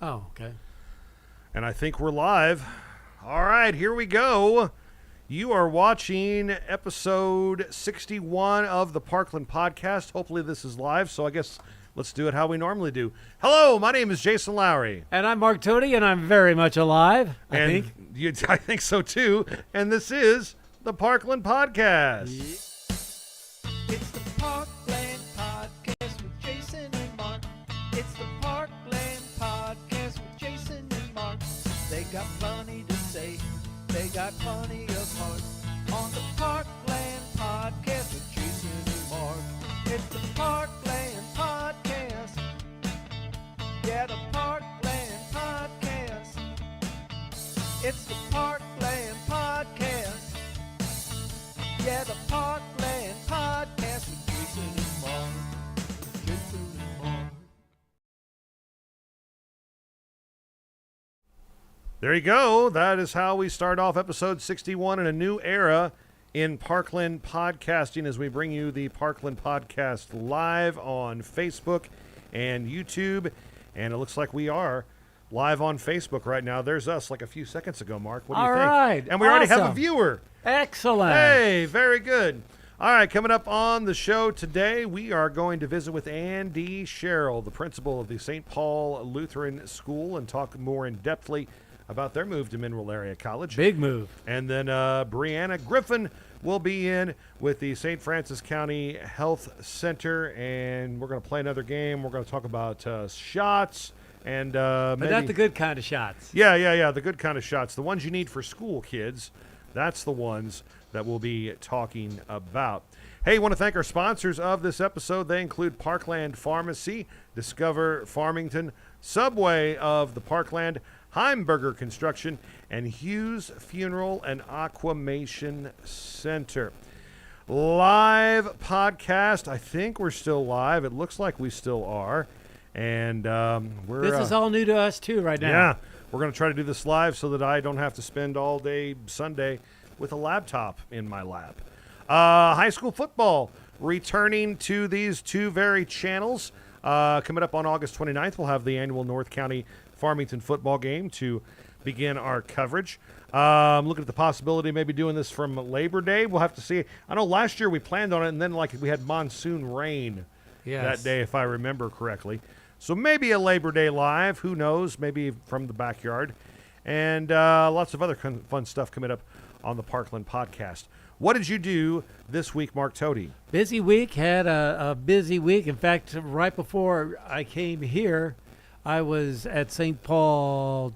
Oh, okay. And I think we're live. All right, here we go. You are watching episode 61 of the Parkland podcast. Hopefully this is live, so I guess let's do it how we normally do. Hello, my name is Jason Lowry. And I'm Mark Tody, and I'm very much alive, I think so too. And this is the Parkland podcast. It's the Parkland Podcast with Jason and Mark. It's the Parkland Podcast with Jason and Mark. They got plenty to say. They got plenty of heart. On the Parkland Podcast with Jason and Mark. It's the Parkland Podcast. Yeah, the Parkland Podcast. It's the Parkland Podcast. Yeah, the Parkland Podcast with Jason and Mark. Jason and Mark. There you go. That is how we start off episode 61 in a new era in Parkland podcasting as we bring you the Parkland podcast live on Facebook and YouTube. And it looks like we are live on Facebook right now. There's us like a few seconds ago, Mark. What do you think? All right. And we already have a Awesome. viewer. Excellent. Hey, very good. All right, coming up on the show today, we are going to visit with Andy Sherrill, the principal of the St. Paul Lutheran School, and talk more in-depthly about their move to Mineral Area College. Big move. And then Breanna Griffin will be in with the St. Francis County Health Center, and we're going to play another game. We're going to talk about shots and But maybe... not the good kind of shots. Yeah, the good kind of shots. The ones you need for school kids. That's the ones that we'll be talking about. Hey, want to thank our sponsors of this episode. They include Parkland Pharmacy, Discover Farmington, Subway of the Parkland, Heimberger Construction, and Hughes Funeral and Aquamation Center. Live podcast. I think we're still live. It looks like we still are. And we're... This is all new to us, too, right now. Yeah, we're going to try to do this live so that I don't have to spend all day Sunday with a laptop in my lap. High school football returning to these two very channels. Coming up on August 29th, we'll have the annual North County Farmington football game to begin our coverage. Looking at the possibility of maybe doing this from Labor Day. We'll have to see. I know last year we planned on it, and then we had monsoon rain that day, if I remember correctly. So maybe a Labor Day live. Who knows? Maybe from the backyard. And lots of other fun stuff coming up on the Parkland podcast. What did you do this week, Mark Tody? Busy week. Had a busy week. In fact, right before I came here, I was at St. Paul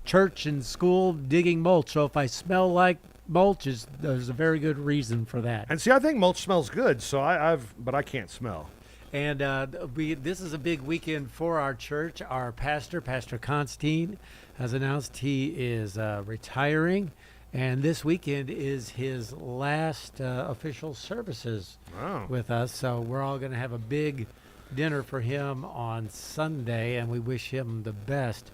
Church and School digging mulch. So if I smell like mulch, there's a very good reason for that. And see, I think mulch smells good, so but I can't smell. And this is a big weekend for our church. Our pastor, Pastor Constantine, has announced he is retiring. And this weekend is his last official services with us. So we're all going to have a big dinner for him on Sunday, and we wish him the best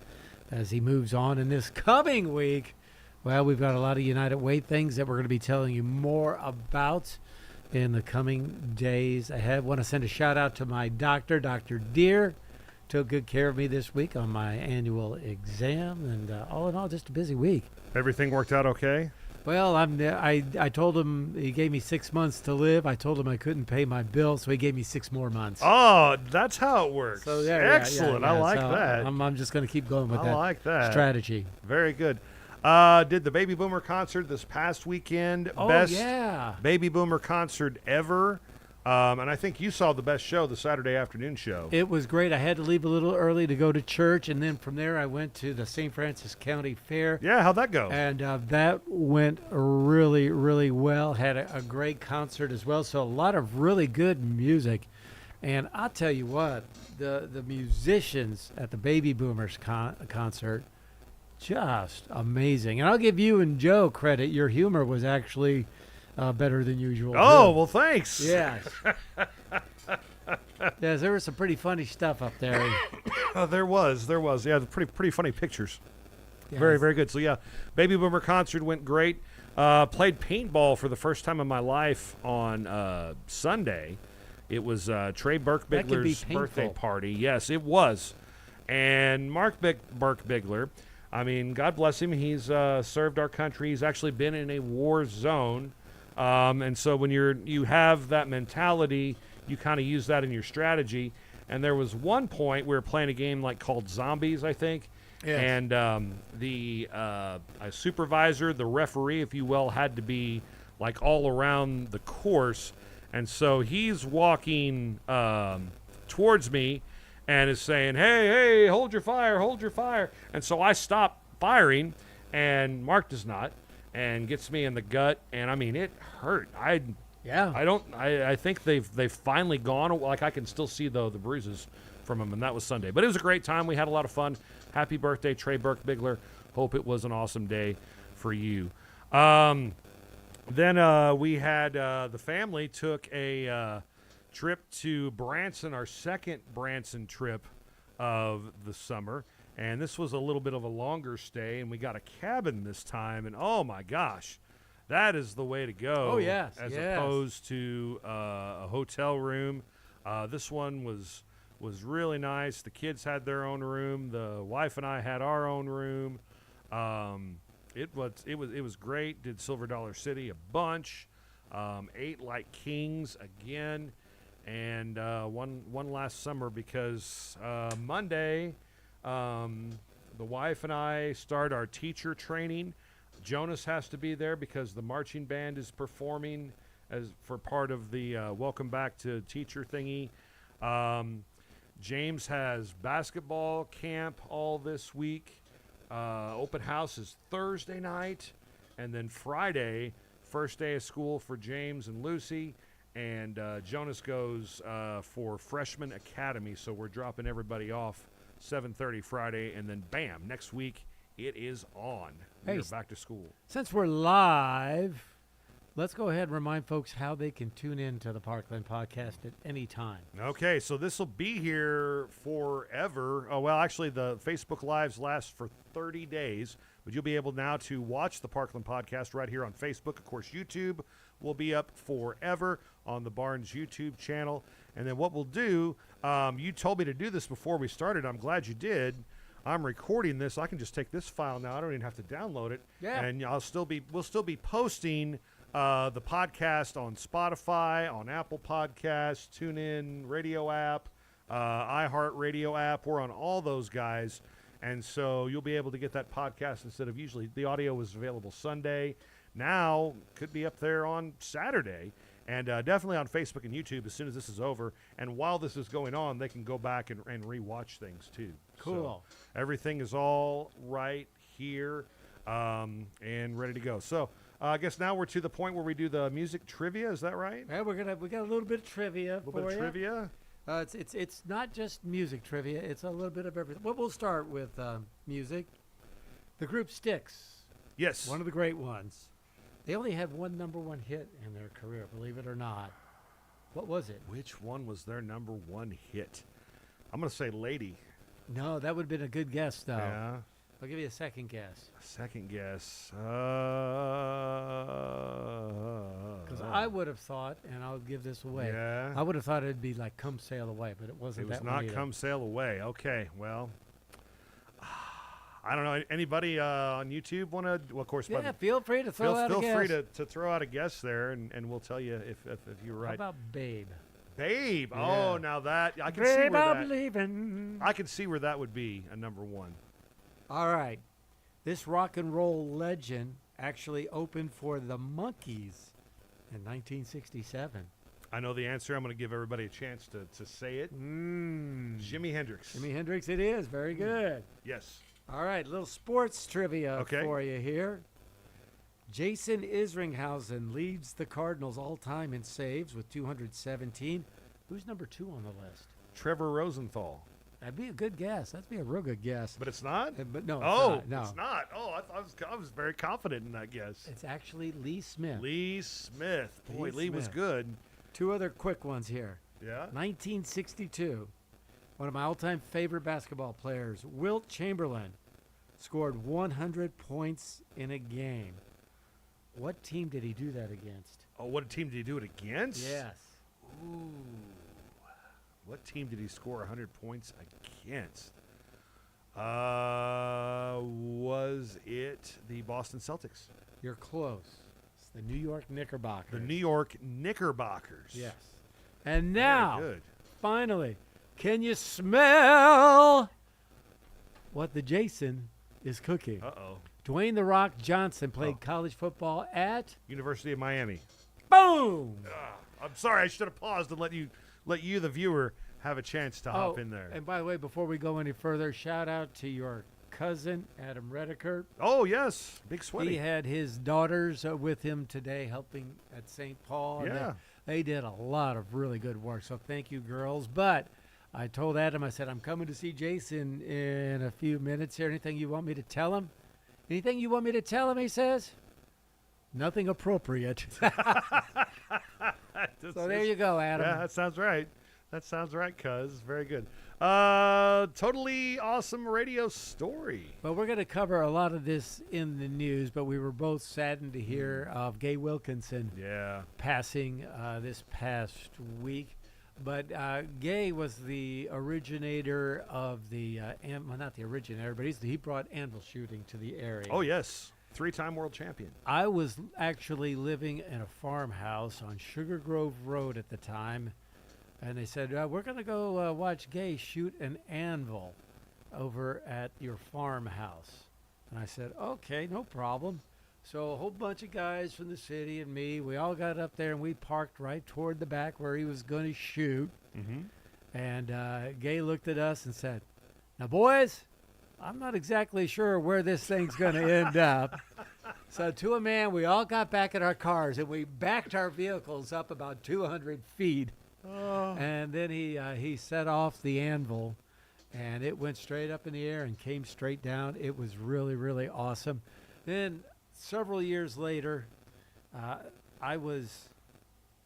as he moves on. In this coming week, well, we've got a lot of United Way things that we're going to be telling you more about in the coming days ahead. Want to send a shout out to my doctor, Dr. Deere. Took good care of me this week on my annual exam, and all in all, just a busy week. Everything worked out okay? Well, I told him he gave me 6 months to live. I told him I couldn't pay my bill, so he gave me 6 more months. Oh, that's how it works. So there, excellent. I like that. I'm just going to keep going with I like that strategy. Very good. Did the Baby Boomer concert this past weekend. Oh, Best yeah. Baby Boomer concert ever. And I think you saw the best show, the Saturday afternoon show. It was great. I had to leave a little early to go to church, and then from there I went to the St. Francis County Fair. Yeah, how'd that go? And that went really, really well. Had a great concert as well. So a lot of really good music. And I'll tell you what, the musicians at the Baby Boomers concert, just amazing. And I'll give you and Joe credit. Your humor was actually better than usual. Oh, well, thanks. Yes. Yes, there was some pretty funny stuff up there. There was. Yeah, pretty funny pictures. Yes. Very, very good. So, yeah, Baby Boomer concert went great. Played paintball for the first time in my life on Sunday. It was Trey Burke That could be Bigler's birthday painful. party. Yes, it was. And Mark Bigler, I mean, God bless him. He's served our country. He's actually been in a war zone. And so when you have that mentality, you kind of use that in your strategy. And there was one point we were playing a game called Zombies, I think. Yes. And the supervisor, the referee, if you will, had to be all around the course. And so he's walking towards me and is saying, hey, hold your fire. And so I stop firing, and Mark does not, and gets me in the gut. And, I mean, it hurt. I think they've finally gone. I can still see, though, the bruises from them, and that was Sunday. But it was a great time. We had a lot of fun. Happy birthday, Trey Burke Bigler. Hope it was an awesome day for you. Then we had the family took a trip to Branson, our second Branson trip of the summer. And this was a little bit of a longer stay, and we got a cabin this time. And, oh, my gosh, that is the way to go. Oh, yes. As opposed to a hotel room. This one was really nice. The kids had their own room. The wife and I had our own room. It was great. Did Silver Dollar City a bunch. Ate like kings again. And one last summer because Monday, the wife and I start our teacher training. Jonas has to be there because the marching band is performing as for part of the Welcome Back to Teacher thingy. James has basketball camp all this week. Open house is Thursday night, and then Friday, first day of school for James and Lucy, and Jonas goes for Freshman Academy, so we're dropping everybody off 7:30 Friday, and then bam, next week it is on. Hey, We're back to school. Since we're live, let's go ahead and remind folks how they can tune in to the Parkland podcast at any time. Okay, so this will be here forever. Oh, well, actually, the Facebook Lives last for 30 days, but you'll be able now to watch the Parkland podcast right here on Facebook. Of course, YouTube will be up forever on the Barnes YouTube channel. And then what we'll do, you told me to do this before we started. I'm glad you did. I'm recording this. I can just take this file now. I don't even have to download it. Yeah. And we'll still be posting the podcast on Spotify, on Apple Podcasts, TuneIn Radio app, iHeartRadio app. We're on all those guys. And so you'll be able to get that podcast instead of usually the audio was available Sunday. Now could be up there on Saturday. And definitely on Facebook and YouTube as soon as this is over. And while this is going on, they can go back and rewatch things too. Cool. So everything is all right here and ready to go. So I guess now we're to the point where we do the music trivia. Is that right? Yeah, we got a little bit of trivia A little bit of trivia? It's not just music trivia. It's a little bit of everything. Well, we'll start with music. The group Styx. Yes. One of the great ones. They only had one number one hit in their career, believe it or not. What was it? Which one was their number one hit? I'm going to say Lady. No, that would have been a good guess, though. Yeah. I'll give you a second guess. Second guess. Because I would have thought, and I'll give this away. Yeah. I would have thought it'd be like Come Sail Away, but it wasn't It was that not one either. Come Sail Away. Okay, well, I don't know. Anybody on YouTube want to? Well, of course, Yeah, feel free to throw out a feel guess. free to throw out a guess there, and we'll tell you if you're How right. about Babe? Babe. Yeah. Oh, now that I can see Babe, where I'm leaving. I can see where that would be a number one. All right. This rock and roll legend actually opened for the Monkees in 1967. I know the answer. I'm going to give everybody a chance to say it. Jimi Hendrix. Jimi Hendrix it is. Very good. Yes. All right, little sports trivia Okay. for you here. Jason Isringhausen leads the Cardinals all-time in saves with 217. Who's number 2 on the list? Trevor Rosenthal. That'd be a good guess. That'd be a real good guess. But it's not? But no, it's Oh, not. No. it's not. Oh, I was very confident in that guess. It's actually Lee Smith. Lee Smith. Boy, Lee Lee was Smith. good. 2 other quick ones here. Yeah. 1962, one of my all-time favorite basketball players, Wilt Chamberlain, scored 100 points in a game. What team did he do that against? Oh, what team did he do it against? Yes. Ooh. What team did he score 100 points against? Was it the Boston Celtics? You're close. It's the New York Knickerbockers. The New York Knickerbockers. Yes. And Very now, good. finally, can you smell what the Jason is cooking? Uh-oh. Dwayne "The Rock" Johnson played college football at University of Miami. boom. I'm sorry. I should have paused and let you, the viewer, have a chance to hop in there. And by the way, before we go any further, shout out to your cousin, Adam Redeker. Oh, yes. Big Sweaty. He had his daughters with him today helping at St. Paul. and Yeah. They did a lot of really good work, so thank you, girls. But I told Adam, I said, I'm coming to see Jason in a few minutes here. Anything you want me to tell him? Anything you want me to tell him, he says? Nothing appropriate. So there you go, Adam. Yeah, that sounds right. That sounds right, cuz. Very good. Totally awesome radio story. Well, we're going to cover a lot of this in the news, but we were both saddened to hear of Gay Wilkinson Yeah. passing this past week. But Gay was the originator of the, well, not the originator, but he brought anvil shooting to the area. Oh, yes. 3-time world champion. I was actually living in a farmhouse on Sugar Grove Road at the time, and they said, we're going to go watch Gay shoot an anvil over at your farmhouse. And I said, okay, no problem. So a whole bunch of guys from the city and me, we all got up there and we parked right toward the back where he was going to shoot. Mm-hmm. And Gay looked at us and said, now, boys, I'm not exactly sure where this thing's going to end up. So to a man, we all got back in our cars and we backed our vehicles up about 200 feet. Oh. And then he set off the anvil, and it went straight up in the air and came straight down. It was really, really awesome. Then several years later, I was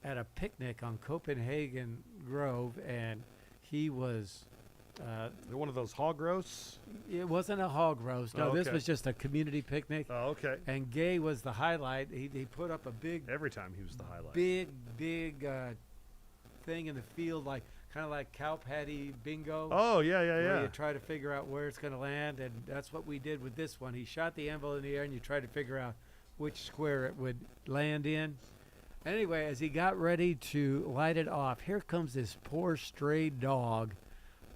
at a picnic on Copenhagen Grove, and he was One of those hog roasts? it wasn't a hog roast. No, Oh, this okay. was just a community picnic. Oh, okay. And Gay was the highlight. He put up a big Every time he was the highlight. big thing in the field, like kind of like cow patty bingo. Oh, yeah, yeah, Where yeah. you try to figure out where it's going to land, and that's what we did with this one. He shot the anvil in the air, and you tried to figure out which square it would land in. Anyway, as he got ready to light it off, here comes this poor stray dog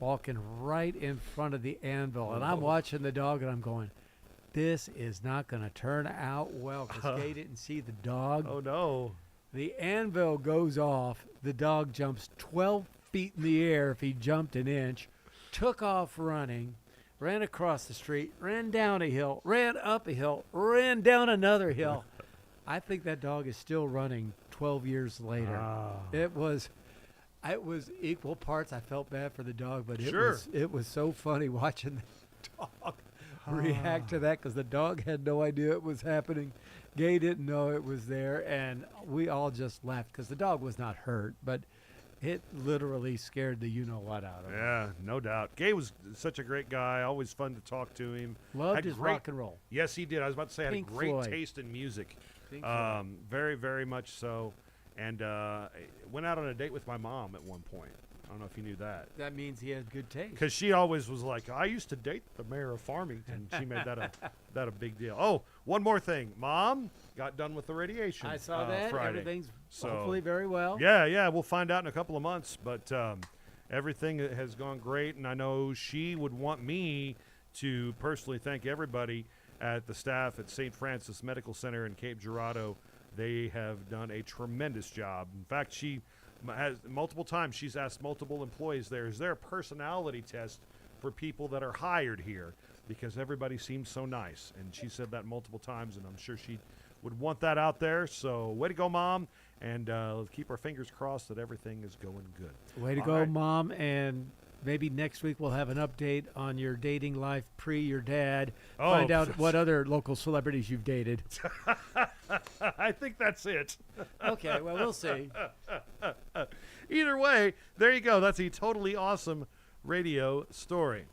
walking right in front of the anvil, and I'm Oh. watching the dog, and I'm going, this is not going to turn out well, because Gay didn't see the dog. Oh, no. The anvil goes off. The dog jumps 12 feet in the air if he jumped an inch, took off running, ran across the street, ran down a hill, ran up a hill, ran down another hill. I think that dog is still running 12 years later. Ah. It was equal parts. I felt bad for the dog, but Sure. it was so funny watching the dog react to that, because the dog had no idea it was happening. Gay didn't know it was there, and we all just laughed because the dog was not hurt, but it literally scared the you-know-what out of him. Yeah, no doubt. Gay was such a great guy. Always fun to talk to him. Loved Had his great- rock and roll. Yes, he did. I was about to say, Pink had a great Floyd. taste in music. Pink Floyd. Very, very much so. And went out on a date with my mom at one point. I don't know if you knew that. That means he had good taste. Because she always was like, I used to date the mayor of Farmington. She made that a big deal. Oh, one more thing. Mom got done with the radiation. I saw that. Friday. Everything's So- hopefully very well. Yeah. We'll find out in a couple of months. But everything has gone great. And I know she would want me to personally thank everybody at the staff at St. Francis Medical Center in Cape Girardeau. They have done a tremendous job. In fact, she has multiple times she's asked multiple employees there, is there a personality test for people that are hired here? Because everybody seems so nice. And she said that multiple times, and I'm sure she would want that out there. So way to go, Mom. And let's keep our fingers crossed that everything is going good. Way to All go, right. Mom. And maybe next week we'll have an update on your dating life pre your dad. Oh, Find out what other local celebrities you've dated. I think that's it. Okay, well, we'll see. Either way, there you go. That's a totally awesome radio story.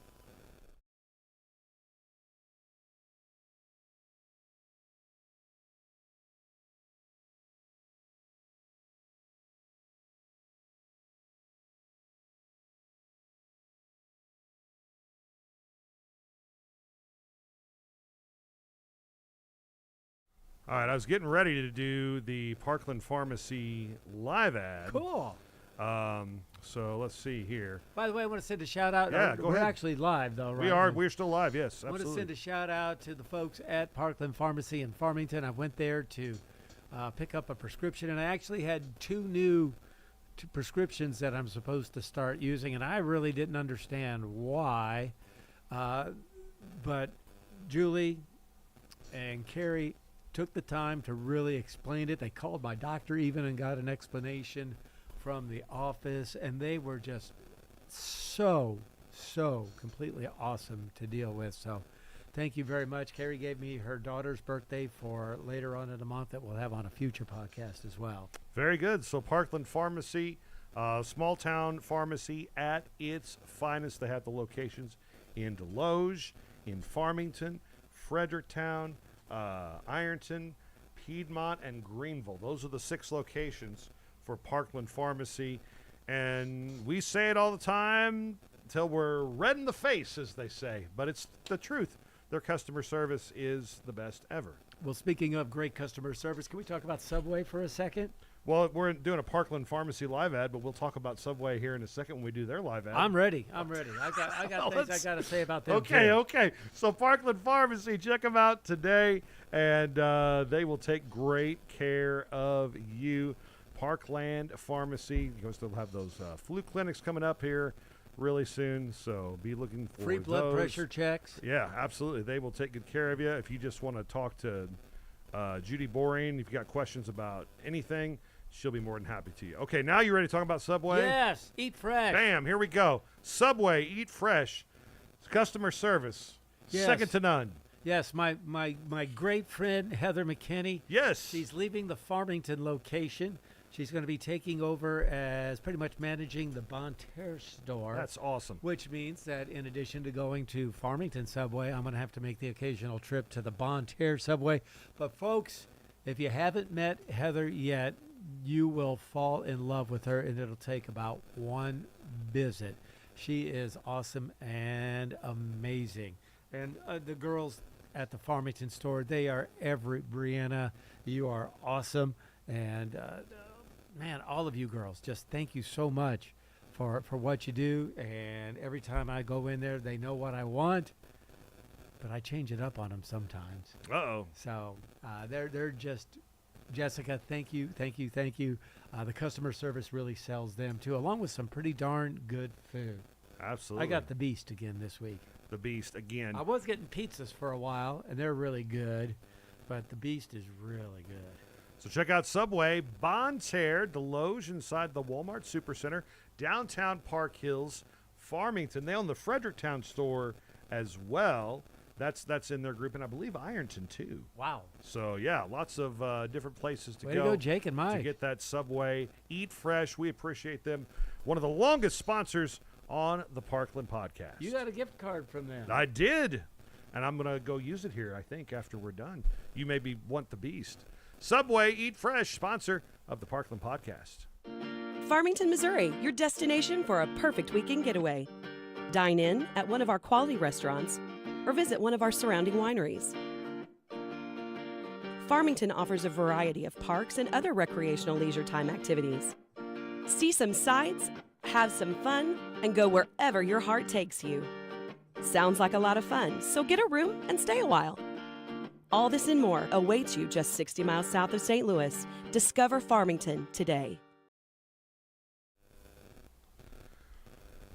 All right, I was getting ready to do the Parkland Pharmacy live ad. Cool. So let's see here. By the way, I want to send a shout out. Yeah, go We're ahead. actually live, though, right? We are. We're still live. Yes, I want to absolutely. send a shout out to the folks at Parkland Pharmacy in Farmington. I went there to pick up a prescription, and I actually had two new prescriptions that I'm supposed to start using, and I really didn't understand why. But Julie and Carrie took the time to really explain it. They called my doctor even and got an explanation from the office, and they were just so completely awesome to deal with. So thank you very much. Carrie gave me her daughter's birthday for later on in the month that we'll have on a future podcast as well. Very good. So Parkland Pharmacy, small town pharmacy at its finest. They have the locations in Deloge, in Farmington, Fredericktown, Ironton, Piedmont, and Greenville. Those are the 6 locations for Parkland Pharmacy. And we say it all the time until we're red in the face, as they say. But it's the truth. Their customer service is the best ever. Well, speaking of great customer service, can we talk about Subway for a second? Well, we're doing a Parkland Pharmacy live ad, but we'll talk about Subway here in a second when we do their live ad. I'm ready. I got things I got to say about them. too. Okay. So Parkland Pharmacy, check them out today, and they will take great care of you. Parkland Pharmacy. You'll still have those flu clinics coming up here really soon, so be looking for Free blood those. pressure checks. Yeah, absolutely. They will take good care of you. If you just want to talk to Judy Boring, if you got questions about anything, she'll be more than happy to you. Okay, now you ready to talk about Subway? Yes, eat fresh. Bam, here we go. Subway, eat fresh. Customer service, Yes. second to none. Yes, my great friend Heather McKinney. Yes. She's leaving the Farmington location. She's going to be taking over as pretty much managing the Bon Terre store. That's awesome. Which means that in addition to going to Farmington Subway, I'm going to have to make the occasional trip to the Bon Terre Subway. But folks, if you haven't met Heather yet, you will fall in love with her, and it'll take about one visit. She is awesome and amazing. And the girls at the Farmington store, they are every Breanna. You are awesome. And man, all of you girls, just thank you so much for what you do. And every time I go in there, they know what I want, but I change it up on them sometimes. Uh-oh. So they're just, Jessica, thank you. The customer service really sells them too, along with some pretty darn good food. Absolutely. I got the Beast again this week. The Beast again. I was getting pizzas for a while, and they're really good, but the Beast is really good. So check out Subway, Bon Terre, Deloge inside the Walmart Supercenter, downtown Park Hills, Farmington. They own the Fredericktown store as well. That's in their group, and I believe Ironton too. Wow. So yeah, lots of different places to Way go. to go, Jake and To Mike. get that Subway. Eat fresh. We appreciate them. One of the longest sponsors on the Parkland podcast. You got a gift card from them. I did, and I'm gonna go use it here. I think after we're done. You maybe want the Beast. Subway, eat fresh, sponsor of the Parkland podcast. Farmington, Missouri, your destination for a perfect weekend getaway. Dine in at one of our quality restaurants or visit one of our surrounding wineries. Farmington offers a variety of parks and other recreational leisure time activities. See some sights, have some fun, and go wherever your heart takes you. Sounds like a lot of fun, so get a room and stay a while. All this and more awaits you just 60 miles south of St. Louis. Discover Farmington today.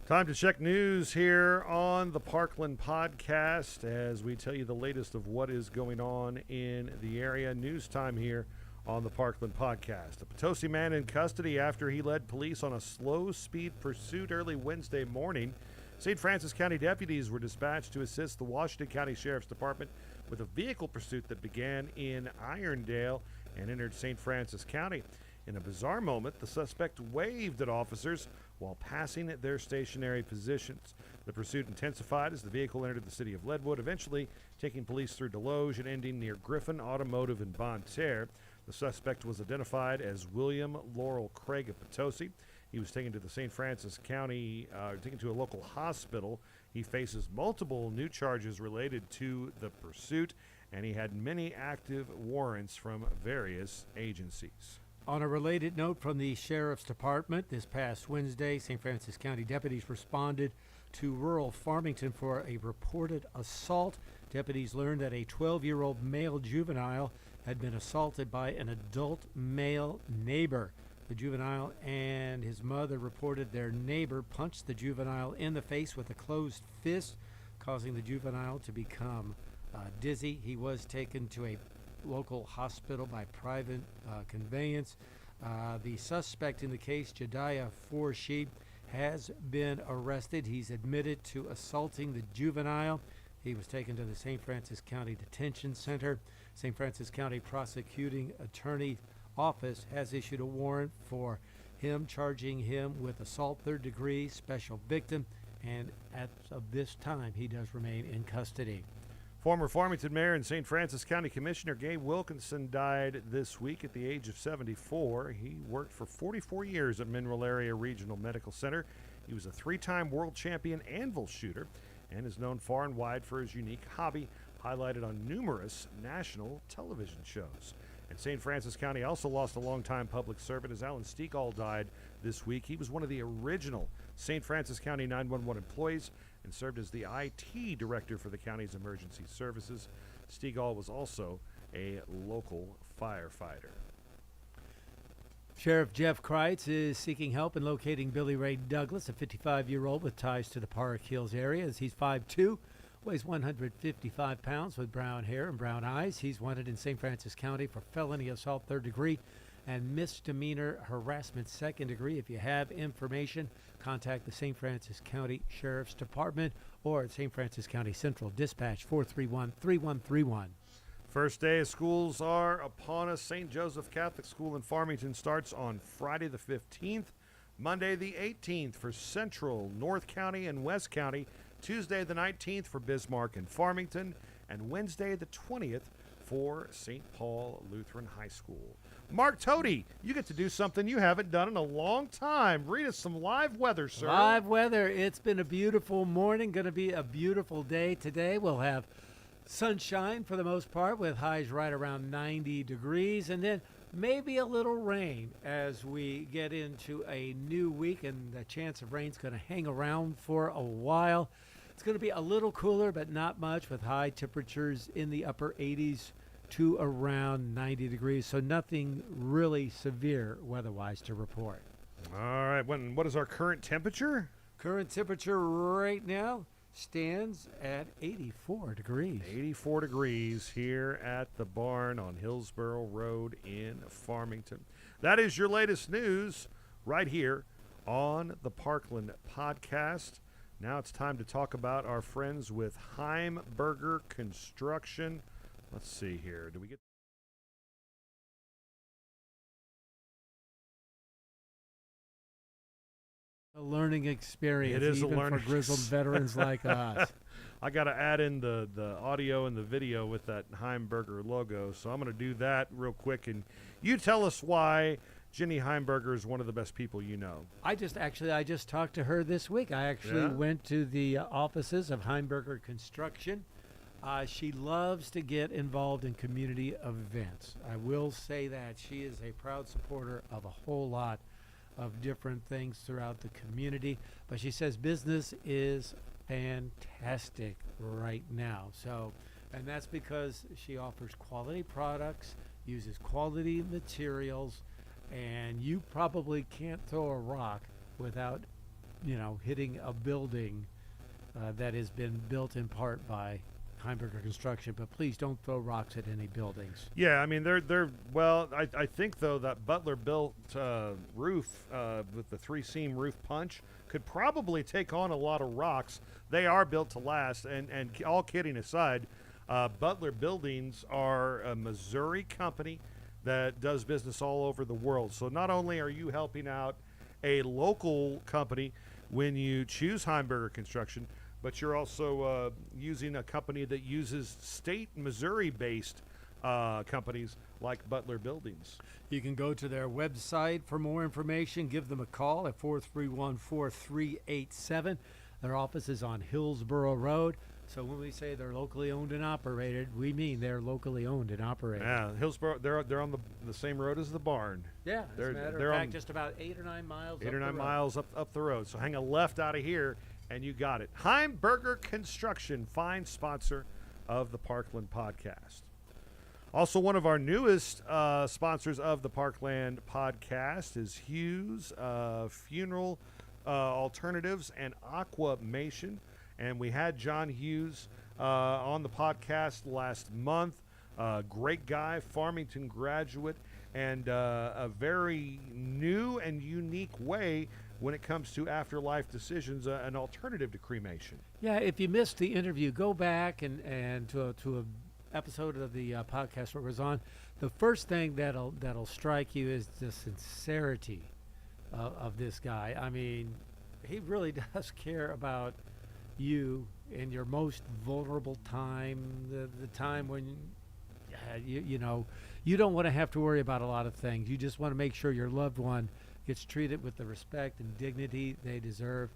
Time to check news here on the Parkland podcast as we tell you the latest of what is going on in the area. News time here on the Parkland podcast. A Potosi man in custody after he led police on a slow-speed pursuit early Wednesday morning. St. Francis County deputies were dispatched to assist the Washington County Sheriff's Department with a vehicle pursuit that began in Irondale and entered St. Francis County. In a bizarre moment, the suspect waved at officers while passing their stationary positions. The pursuit intensified as the vehicle entered the city of Leadwood, eventually taking police through Deloge and ending near Griffin Automotive in Bon Terre. The suspect was identified as William Laurel Craig of Potosi. He was taken to the St. Francis County, taken to a local hospital He faces multiple new charges related to the pursuit, and he had many active warrants from various agencies. On a related note from the Sheriff's Department, this past Wednesday, St. Francis County deputies responded to rural Farmington for a reported assault. Deputies learned that a 12-year-old male juvenile had been assaulted by an adult male neighbor. The juvenile and his mother reported their neighbor punched the juvenile in the face with a closed fist, causing the juvenile to become dizzy. He was taken to a local hospital by private conveyance. The suspect in the case, Jediah Forshee, has been arrested. He's admitted to assaulting the juvenile. He was taken to the St. Francis County Detention Center. St. Francis County Prosecuting Attorney Office has issued a warrant for him, charging him with assault third degree, special victim, and as of this time, he does remain in custody. Former Farmington Mayor and St. Francis County Commissioner Gabe Wilkinson died this week at the age of 74. He worked for 44 years at Mineral Area Regional Medical Center. He was a 3-time world champion anvil shooter and is known far and wide for his unique hobby, highlighted on numerous national television shows. And St. Francis County also lost a longtime public servant as Alan Stegall died this week. He was one of the original St. Francis County 911 employees and served as the IT director for the county's emergency services. Stegall was also a local firefighter. Sheriff Jeff Kreitz is seeking help in locating Billy Ray Douglas, a 55-year-old with ties to the Park Hills area, as he's 5'2", weighs 155 pounds with brown hair and brown eyes. He's wanted in St. Francis County for felony assault third degree and misdemeanor harassment second degree. If you have information, contact the St. Francis County Sheriff's Department or at St. Francis County Central Dispatch 431-3131. First day of schools are upon us. St. Joseph Catholic School in Farmington starts on Friday the 15th, Monday the 18th for Central, North County, and West County, Tuesday the 19th for Bismarck and Farmington, and Wednesday the 20th for St. Paul Lutheran High School. Mark Toady, you get to do something you haven't done in a long time. Read us some live weather, sir. Live weather. It's been a beautiful morning. Going to be a beautiful day today. We'll have sunshine for the most part with highs right around 90 degrees, and then maybe a little rain as we get into a new week, and the chance of rain's going to hang around for a while. It's going to be a little cooler, but not much, with high temperatures in the upper 80s to around 90 degrees, so nothing really severe weather-wise to report. All right, what is our current temperature? Current temperature right now stands at 84 degrees. 84 degrees here at the barn on Hillsborough Road in Farmington. That is your latest news right here on the Parkland podcast. Now it's time to talk about our friends with Heimberger Construction. Let's see here. Do we get a learning experience? It is even a learning for grizzled veterans like us. I got to add in the audio and the video with that Heimberger logo, so I'm going to do that real quick. And you tell us why Jenny Heimberger is one of the best people you know. I just talked to her this week. I actually went to the offices of Heimberger Construction. She loves to get involved in community events. I will say that she is a proud supporter of a whole lot of different things throughout the community, but she says business is fantastic right now. So, and that's because she offers quality products, uses quality materials, and you probably can't throw a rock without, hitting a building that has been built in part by Heimberger Construction. But please don't throw rocks at any buildings. Yeah, I mean they're well. I think though that Butler built roof with the 3-seam roof punch could probably take on a lot of rocks. They are built to last. And all kidding aside, Butler Buildings are a Missouri company that does business all over the world. So not only are you helping out a local company when you choose Heimberger Construction, but you're also using a company that uses state Missouri-based companies like Butler Buildings. You can go to their website for more information. Give them a call at 431-4387. Their office is on Hillsborough Road. So when we say they're locally owned and operated, we mean they're locally owned and operated. Yeah, Hillsborough, they're on the same road as the barn. Yeah, as a matter of fact, just about 8 or 9 miles 8 or 9 miles up the road. So hang a left out of here, and you got it. Heimberger Construction, fine sponsor of the Parkland podcast. Also, one of our newest sponsors of the Parkland podcast is Hughes Funeral Alternatives and Aquamation. And we had John Hughes on the podcast last month. Great guy, Farmington graduate, and a very new and unique way when it comes to afterlife decisions, an alternative to cremation. Yeah, if you missed the interview, go back and to a episode of the podcast where it was on. The first thing that'll strike you is the sincerity of this guy. I mean, he really does care about you in your most vulnerable time, the time when you know you don't want to have to worry about a lot of things. You just want to make sure your loved one gets treated with the respect and dignity they deserve,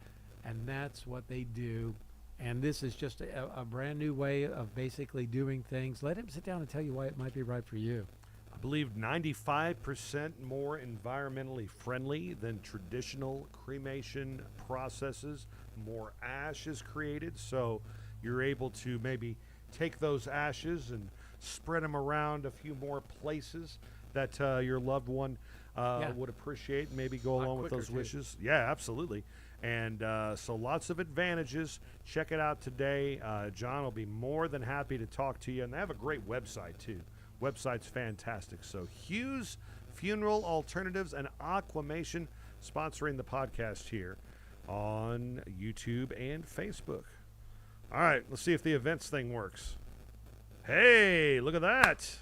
and that's what they do. And this is just a brand new way of basically doing things. Let him sit down and tell you why it might be right for you. I believe 95% more environmentally friendly than traditional cremation processes. More ash is created, so you're able to maybe take those ashes and spread them around a few more places that your loved one would appreciate, maybe go along with those wishes. Yeah, absolutely. And so lots of advantages. Check it out today. John will be more than happy to talk to you, and they have a great website too. Website's fantastic. So Hughes Funeral Alternatives and Aquamation sponsoring the podcast here on YouTube and Facebook. All right, let's see if the events thing works. Hey, look at that.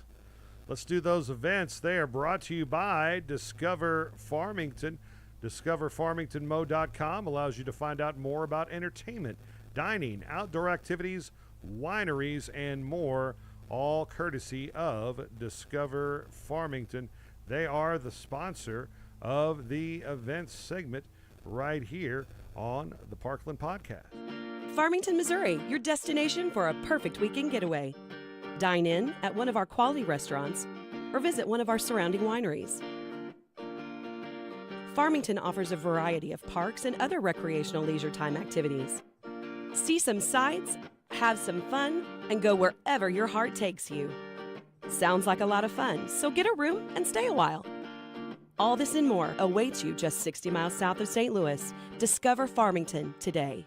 Let's do those events. They are brought to you by Discover Farmington. DiscoverFarmingtonMo.com allows you to find out more about entertainment, dining, outdoor activities, wineries, and more, all courtesy of Discover Farmington. They are the sponsor of the events segment right here on the Parkland podcast. Farmington, Missouri, your destination for a perfect weekend getaway. Dine in at one of our quality restaurants or visit one of our surrounding wineries. Farmington offers a variety of parks and other recreational leisure time activities. See some sights, have some fun, and go wherever your heart takes you. Sounds like a lot of fun, so get a room and stay a while. All this and more awaits you just 60 miles south of St. Louis. Discover Farmington today.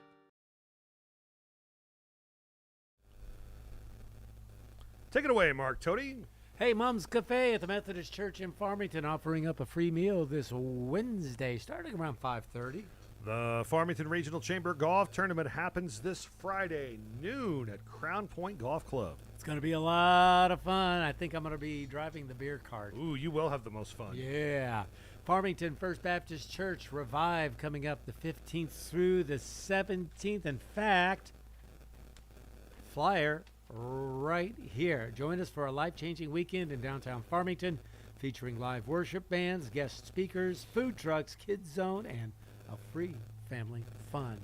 Take it away, Mark Toady. Hey, Mom's Cafe at the Methodist Church in Farmington offering up a free meal this Wednesday starting around 5:30. The Farmington Regional Chamber Golf Tournament happens this Friday, noon at Crown Point Golf Club. It's going to be a lot of fun. I think I'm going to be driving the beer cart. Ooh, you will have the most fun. Yeah. Farmington First Baptist Church Revive coming up the 15th through the 17th. In fact, flyer right here. Join us for a life-changing weekend in downtown Farmington featuring live worship bands, guest speakers, food trucks, kids zone, and a free family fun.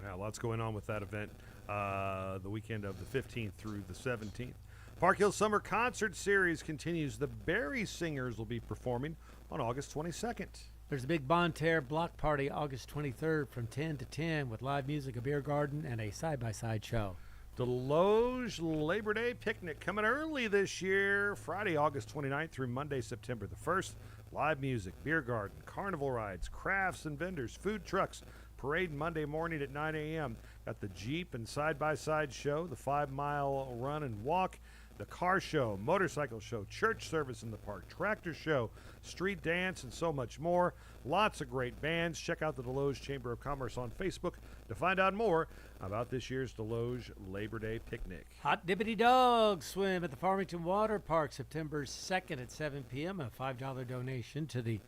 Yeah, lots going on with that event the weekend of the 15th through the 17th. Park Hill Summer Concert Series continues. The Berry Singers will be performing on August 22nd. There's a big Bonterre block party August 23rd from 10 to 10 with live music, a beer garden, and a side-by-side show. Deloge Labor Day Picnic coming early this year, Friday, August 29th through Monday, September the 1st. Live music, beer garden, carnival rides, crafts and vendors, food trucks, parade Monday morning at 9 a.m. Got the Jeep and side-by-side show, the 5-mile run and walk, the car show, motorcycle show, church service in the park, tractor show, street dance, and so much more. Lots of great bands. Check out the Deloge Chamber of Commerce on Facebook to find out more about this year's Deloge Labor Day Picnic. Hot Dippity Dog Swim at the Farmington Water Park September 2nd at 7 p.m. A $5 donation to the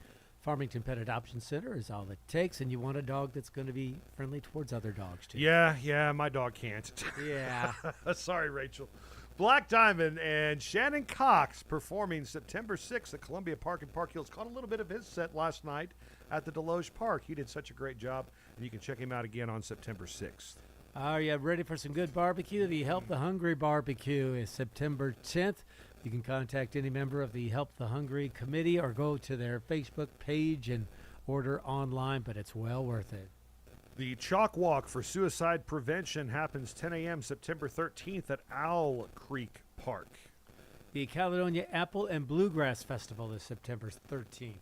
Farmington Pet Adoption Center is all it takes, and you want a dog that's going to be friendly towards other dogs, too. Yeah, my dog can't. Yeah. Sorry, Rachel. Black Diamond and Shannon Cox performing September 6th at Columbia Park in Park Hills. Caught a little bit of his set last night at the Deloge Park. He did such a great job and you can check him out again on September 6th. Are you ready for some good barbecue? The Help the Hungry barbecue is September 10th. You can contact any member of the Help the Hungry committee or go to their Facebook page and order online, but it's well worth it. The Chalk Walk for Suicide Prevention happens 10 a.m. September 13th at Owl Creek Park. The Caledonia Apple and Bluegrass Festival is September 13th.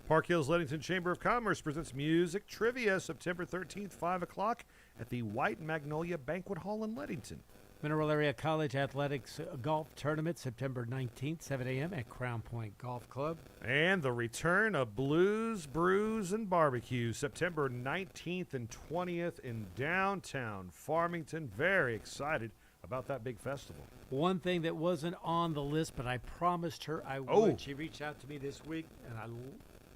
Park Hills Leadington Chamber of Commerce presents Music Trivia September 13th, 5 o'clock at the White Magnolia Banquet Hall in Leadington. Mineral Area College Athletics Golf Tournament September 19th, 7 a.m. at Crown Point Golf Club. And the return of Blues, Brews, and Barbecue September 19th and 20th in downtown Farmington. Very excited about that big festival. One thing that wasn't on the list, but I promised her I would. Oh. She reached out to me this week, and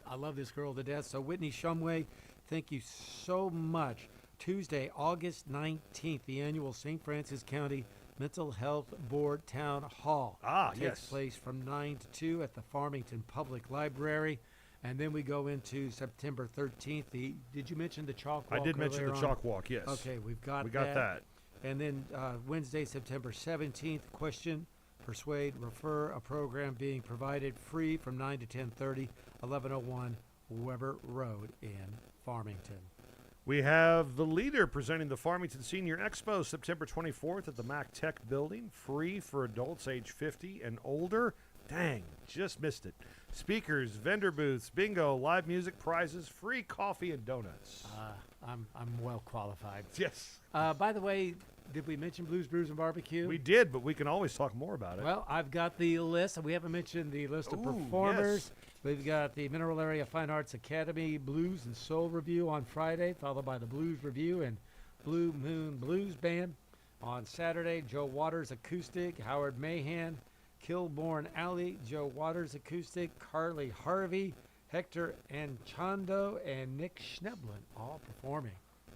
I love this girl to death. So Whitney Shumway, thank you so much. Tuesday, August 19th, the annual St. Francis County Mental Health Board Town Hall. Takes Yes. place from 9 to 2 at the Farmington Public Library. And then we go into September 13th. Did you mention the Chalk Walk? I did mention the earlier on? Chalk Walk, yes. Okay, we got that. And then Wednesday, September 17th, question, persuade, refer, a program being provided free from 9 to 10:30, 1101 Weber Road in Farmington. We have The Leader presenting the Farmington Senior Expo September 24th at the Mac Tech Building. Free for adults age 50 and older. Dang, just missed it. Speakers, vendor booths, bingo, live music, prizes, free coffee and donuts. I'm well qualified. Yes. By the way, did we mention Blues, Brews, and Barbecue? We did, but we can always talk more about it. Well, I've got the list. We haven't mentioned the list of Ooh, performers. yes. We've got the Mineral Area Fine Arts Academy Blues and Soul Review on Friday, followed by the Blues Review and Blue Moon Blues Band. On Saturday, Joe Waters Acoustic, Howard Mahan, Kilbourne Alley, Joe Waters Acoustic, Carly Harvey, Hector Anchondo, and Nick Schneblin, all performing.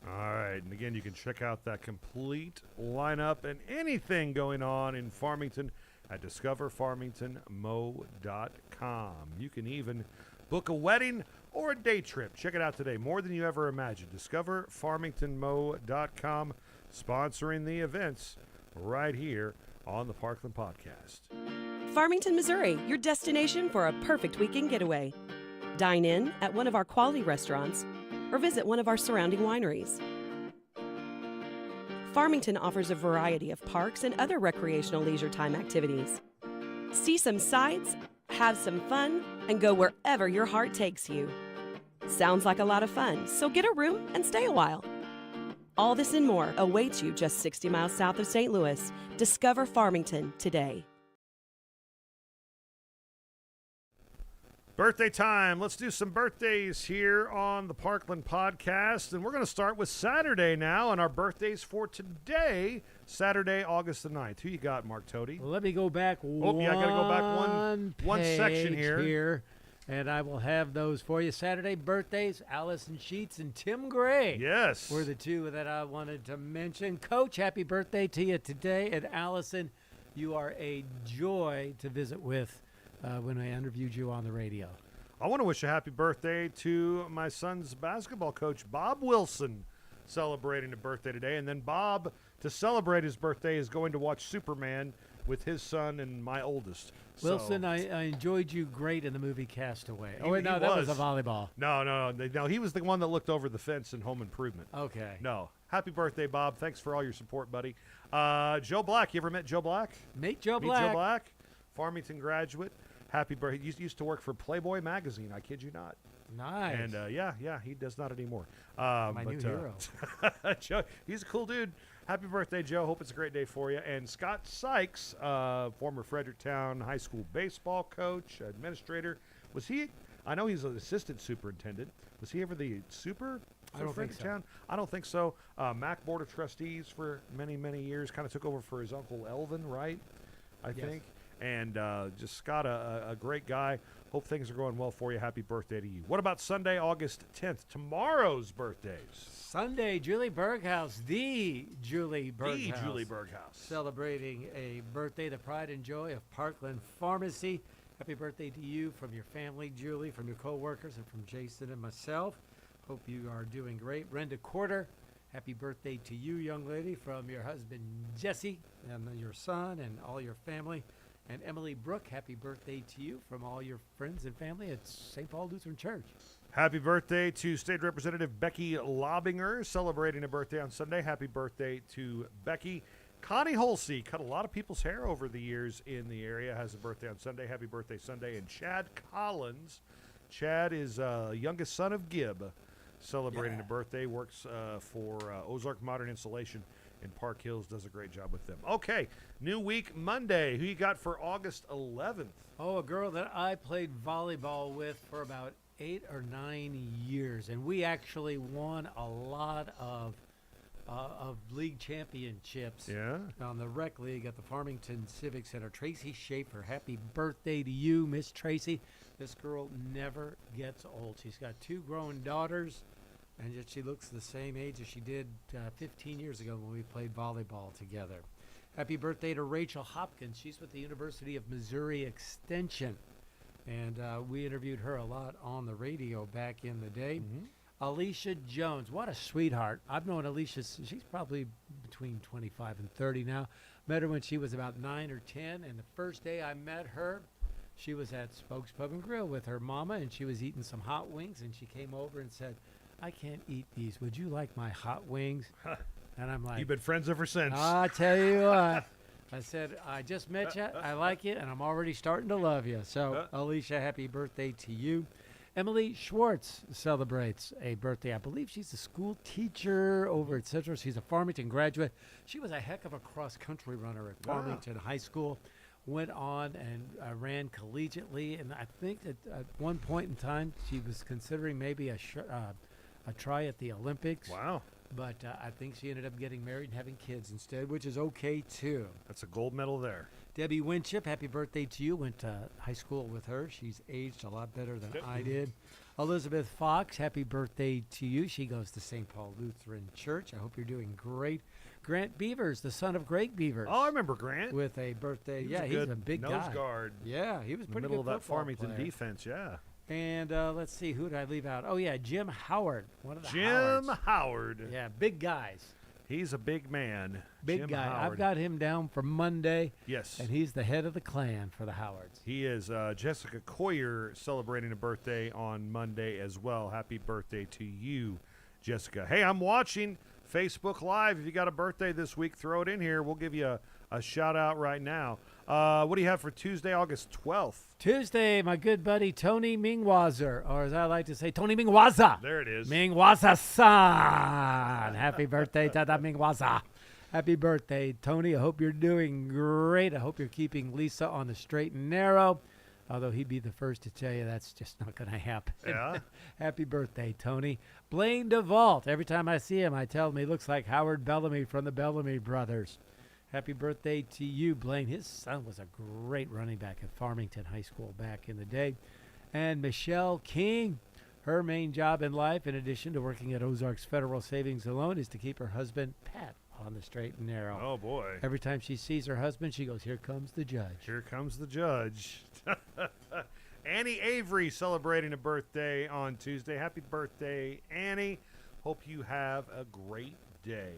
All right, and again, you can check out that complete lineup and anything going on in Farmington at discoverfarmingtonmo.com. You can even book a wedding or a day trip. Check it out today. More than you ever imagined. discoverfarmingtonmo.com, sponsoring the events right here on the Parkland Podcast. Farmington, Missouri, your destination for a perfect weekend getaway. Dine in at one of our quality restaurants or visit one of our surrounding wineries. Farmington offers a variety of parks and other recreational leisure time activities. See some sights, have some fun, and go wherever your heart takes you. Sounds like a lot of fun, so get a room and stay a while. All this and more awaits you just 60 miles south of St. Louis. Discover Farmington today. Birthday time. Let's do some birthdays here on the Parkland Podcast. And we're going to start with Saturday now. And our birthdays for today, Saturday, August the 9th. Who you got, Mark Toady? Well, let me go back I got to go back one section page here. And I will have those for you. Saturday birthdays, Allison Sheets and Tim Gray. Yes. Were the two that I wanted to mention. Coach, happy birthday to you today. And Allison, you are a joy to visit with when I interviewed you on the radio. I want to wish a happy birthday to my son's basketball coach, Bob Wilson, celebrating a birthday today. And then Bob, to celebrate his birthday, is going to watch Superman with his son and my oldest. Wilson, So- I enjoyed you great in the movie Castaway. He- Oh, wait, no, he that was was. a volleyball. No, he was the one that looked over the fence in Home Improvement. Okay. No. Happy birthday, Bob. Thanks for all your support, buddy. Joe Black. You ever met Joe Black? Meet Joe Meet Black. Joe Black, Farmington graduate. Happy birthday. He used to work for Playboy magazine. I kid you not. Nice. And yeah, he does not anymore. My new hero. Joe, he's a cool dude. Happy birthday, Joe. Hope it's a great day for you. And Scott Sykes, former Fredericktown High School baseball coach, administrator. Was he? I know he's an assistant superintendent. Was he ever the super? I don't think so. Fredericktown? I don't think so. MAC Board of Trustees for many, many years. Kind of took over for his uncle Elvin, right? I Yes. think. And just Scott, a great guy. Hope things are going well for you. Happy birthday to you. What about Sunday, August 10th? Tomorrow's birthdays. Sunday, Julie Berghaus, the Julie Berghaus. The Julie Berghaus. Celebrating a birthday, the pride and joy of Parkland Pharmacy. Happy birthday to you from your family, Julie, from your co-workers, and from Jason and myself. Hope you are doing great. Brenda Quarter, happy birthday to you, young lady, from your husband Jesse and then your son and all your family. And Emily Brooke, happy birthday to you from all your friends and family at St. Paul Lutheran Church. Happy birthday to State Representative Becky Lobinger, celebrating a birthday on Sunday. Happy birthday to Becky. Connie Holsey, cut a lot of people's hair over the years in the area, has a birthday on Sunday. Happy birthday Sunday. And Chad Collins. Chad is youngest son of Gibb, celebrating a birthday, works for Ozark Modern Insulation in Park Hills, does a great job with them. Okay, new week, Monday. Who you got for August 11th? Oh, a girl that I played volleyball with for about 8 or 9 years, and we actually won a lot of league championships. Yeah. On the rec league at the Farmington Civic Center. Tracy Schaefer, happy birthday to you, Miss Tracy. This girl never gets old. She's got 2 grown daughters, and yet she looks the same age as she did 15 years ago when we played volleyball together. Happy birthday to Rachel Hopkins. She's with the University of Missouri Extension, and we interviewed her a lot on the radio back in the day. Alicia Jones, what a sweetheart. I've known Alicia, she's probably between 25 and 30 now. Met her when she was about 9 or 10, and the first day I met her, she was at Spokes Pub and Grill with her mama, and she was eating some hot wings, and she came over and said, I can't eat these. Would you like my hot wings? And I'm like, You've been friends ever since. I tell you what. I said, I just met you. I like you, and I'm already starting to love you. So, Alicia, happy birthday to you. Emily Schwartz celebrates a birthday. I believe she's a school teacher over at Central. She's a Farmington graduate. She was a heck of a cross-country runner at Farmington High School. Went on and ran collegiately, and I think at one point in time she was considering maybe a try at the Olympics. Wow. But I think she ended up getting married and having kids instead, which is okay too. That's a gold medal there. Debbie Winship, happy birthday to you. Went to high school with her. She's aged a lot better than I did. Elizabeth Fox, happy birthday to you. She goes to St. Paul Lutheran Church. I hope you're doing great. Grant Beavers, the son of Greg Beavers. Oh, I remember Grant. With a birthday. He was yeah, a he's good a big nose guy. guard. Yeah, he was In the pretty middle good of that football Farmington player. defense, yeah. And let's see, who did I leave out? Oh, yeah, Jim Howard, one of the Jim Howards. Howard. Yeah, big guys. He's a big man. Big Jim guy. Howard. I've got him down for Monday. Yes. And he's the head of the clan for the Howards. He is. Jessica Coyer celebrating a birthday on Monday as well. Happy birthday to you, Jessica. Hey, I'm watching Facebook Live. If you got a birthday this week, throw it in here. We'll give you a shout out right now. What do you have for Tuesday, August 12th? Tuesday, my good buddy Tony Mingwazer, or as I like to say, Tony Mingwaza. There it is. Mingwaza-san. Happy birthday, Tata Mingwaza. Happy birthday, Tony. I hope you're doing great. I hope you're keeping Lisa on the straight and narrow, although he'd be the first to tell you that's just not going to happen. Yeah. Happy birthday, Tony. Blaine DeVault. Every time I see him, I tell him he looks like Howard Bellamy from the Bellamy Brothers. Happy birthday to you, Blaine. His son was a great running back at Farmington High School back in the day. And Michelle King, her main job in life, in addition to working at Ozarks Federal Savings and Loan, is to keep her husband, Pat, on the straight and narrow. Oh, boy. Every time she sees her husband, she goes, here comes the judge. Here comes the judge. Annie Avery celebrating a birthday on Tuesday. Happy birthday, Annie. Hope you have a great day.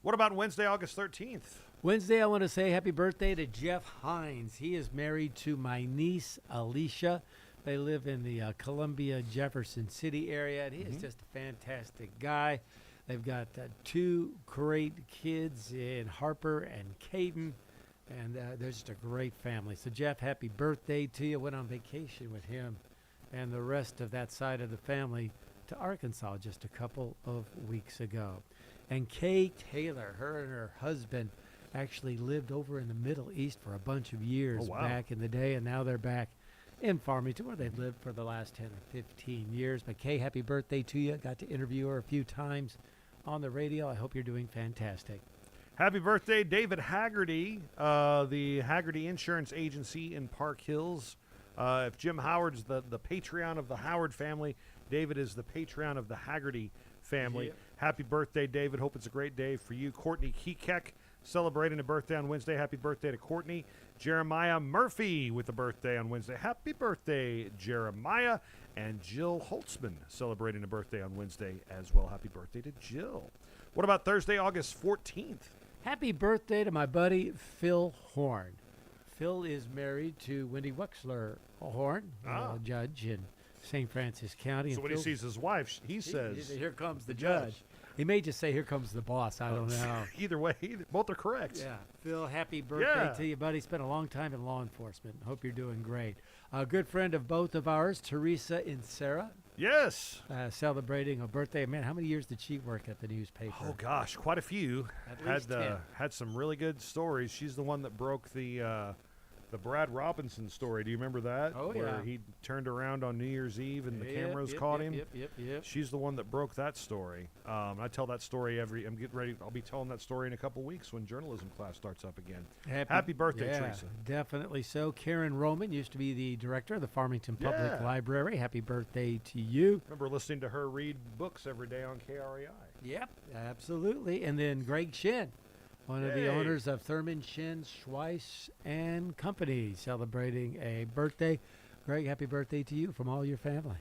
What about Wednesday, August 13th? Wednesday, I want to say happy birthday to Jeff Hines. He is married to my niece, Alicia. They live in the Columbia, Jefferson City area, and he is just a fantastic guy. They've got 2 great kids in Harper and Caden, and they're just a great family. So, Jeff, happy birthday to you. Went on vacation with him and the rest of that side of the family to Arkansas just a couple of weeks ago. And Kay Taylor, her and her husband, actually lived over in the Middle East for a bunch of years back in the day, and now they're back in Farmington where they've lived for the last 10 or 15 years. But Kay, happy birthday to you. Got to interview her a few times on the radio. I hope you're doing fantastic. Happy birthday, David Haggerty, the Haggerty Insurance Agency in Park Hills. If Jim Howard's the Patreon of the Howard family, David is the Patreon of the Haggerty family. Yep. Happy birthday, David. Hope it's a great day for you. Courtney Kekek celebrating a birthday on Wednesday. Happy birthday to Courtney. Jeremiah Murphy with a birthday on Wednesday. Happy birthday, Jeremiah. And Jill Holtzman celebrating a birthday on Wednesday as well. Happy birthday to Jill. What about Thursday, August 14th? Happy birthday to my buddy Phil Horn. Phil is married to Wendy Wexler Horn, a judge in St. Francis County. So and when Phil, he sees his wife, he says, "Here comes the judge." He may just say, "Here comes the boss." I don't know. Either way, both are correct. Yeah. Phil, happy birthday to you, buddy. Spent a long time in law enforcement. Hope you're doing great. A good friend of both of ours, Teresa and Sarah, Yes. celebrating a birthday. Man, how many years did she work at the newspaper? Oh, gosh, quite a few. At least 10. Had some really good stories. She's the one that broke the Brad Robinson story. Do you remember that? Oh, Where yeah. he turned around on New Year's Eve and the cameras caught him. Yep. She's the one that broke that story. I tell that story I'm getting ready. I'll be telling that story in a couple weeks when journalism class starts up again. Happy birthday, Teresa. Definitely so. Karen Roman used to be the director of the Farmington Public Library. Happy birthday to you. Remember listening to her read books every day on KREI. Yep, absolutely. And then Greg Shin, one of the owners of Thurman, Shin, Schweiss and Company, celebrating a birthday. Greg, happy birthday to you from all your family.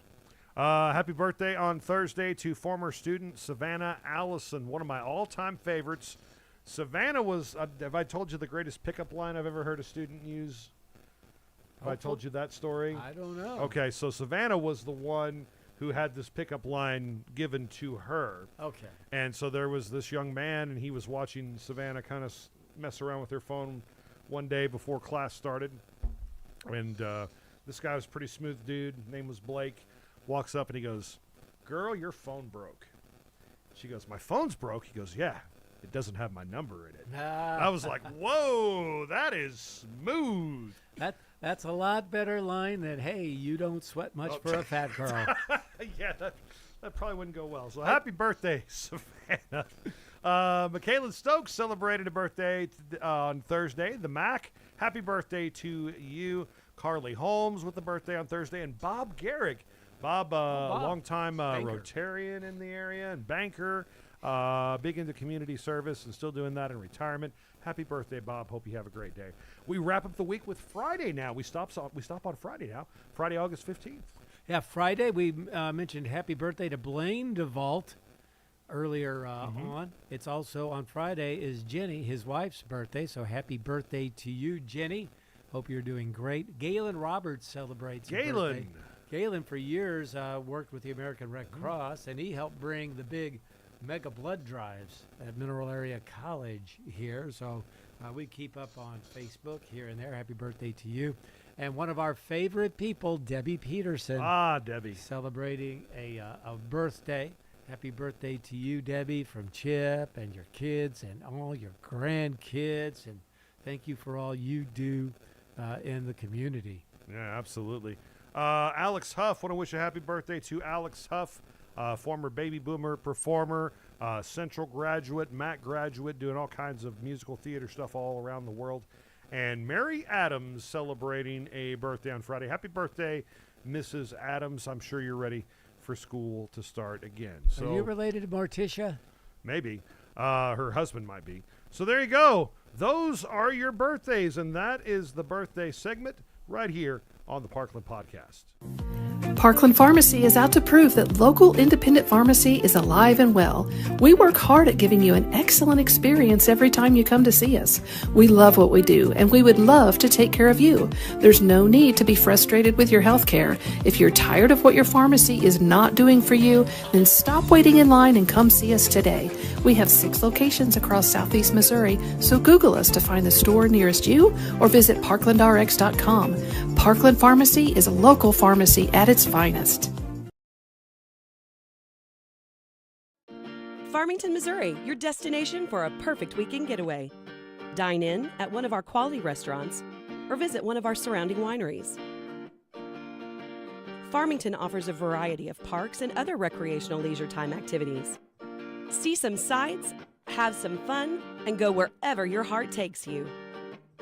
Happy birthday on Thursday to former student Savannah Allison, one of my all-time favorites. Savannah was, have I told you the greatest pickup line I've ever heard a student use? Have I told you that story? I don't know. Okay, so Savannah was the one who had this pickup line given to her. Okay. And so there was this young man, and he was watching Savannah kind of mess around with her phone one day before class started. And this guy was a pretty smooth dude. Name was Blake. Walks up and he goes, "Girl, your phone broke." She goes, "My phone's broke?" He goes, "Yeah, it doesn't have my number in it." I was like, whoa, that is smooth. That's a lot better line than, "Hey, you don't sweat much for a fat girl." Yeah, that probably wouldn't go well. So happy birthday, Savannah. Michaela Stokes celebrated a birthday on Thursday. The Mac, happy birthday to you. Carly Holmes with the birthday on Thursday. And Bob Garrick. Bob, longtime Rotarian in the area and banker, big into community service and still doing that in retirement. Happy birthday, Bob. Hope you have a great day. We wrap up the week with Friday now. We stop on Friday now. Friday, August 15th. Yeah, Friday we mentioned happy birthday to Blaine DeVault earlier on. It's also on Friday is Jenny, his wife's birthday. So happy birthday to you, Jenny. Hope you're doing great. Galen Roberts celebrates his birthday. Galen, for years, worked with the American Red Cross, and he helped bring the big mega blood drives at Mineral Area College here. So we keep up on Facebook here and there. Happy birthday to you. And one of our favorite people, Debbie Peterson. Debbie. Celebrating a birthday. Happy birthday to you, Debbie, from Chip and your kids and all your grandkids. And thank you for all you do in the community. Yeah, absolutely. Alex Huff, want to wish a happy birthday to Alex Huff, former baby boomer performer, Central graduate, Mac graduate, doing all kinds of musical theater stuff all around the world. And Mary Adams celebrating a birthday on Friday. Happy birthday, Mrs. Adams. I'm sure you're ready for school to start again. So are you related to Morticia? Maybe. Her husband might be. So there you go. Those are your birthdays, and that is the birthday segment right here on the Parkland Podcast. Parkland Pharmacy is out to prove that local independent pharmacy is alive and well. We work hard at giving you an excellent experience every time you come to see us. We love what we do, and we would love to take care of you. There's no need to be frustrated with your health care. If you're tired of what your pharmacy is not doing for you, then stop waiting in line and come see us today. We have 6 locations across Southeast Missouri, so Google us to find the store nearest you or visit parklandrx.com. Parkland Pharmacy is a local pharmacy at its finest. Farmington, Missouri, your destination for a perfect weekend getaway. Dine in at one of our quality restaurants or visit one of our surrounding wineries. Farmington offers a variety of parks and other recreational leisure time activities. See some sights, have some fun, and go wherever your heart takes you.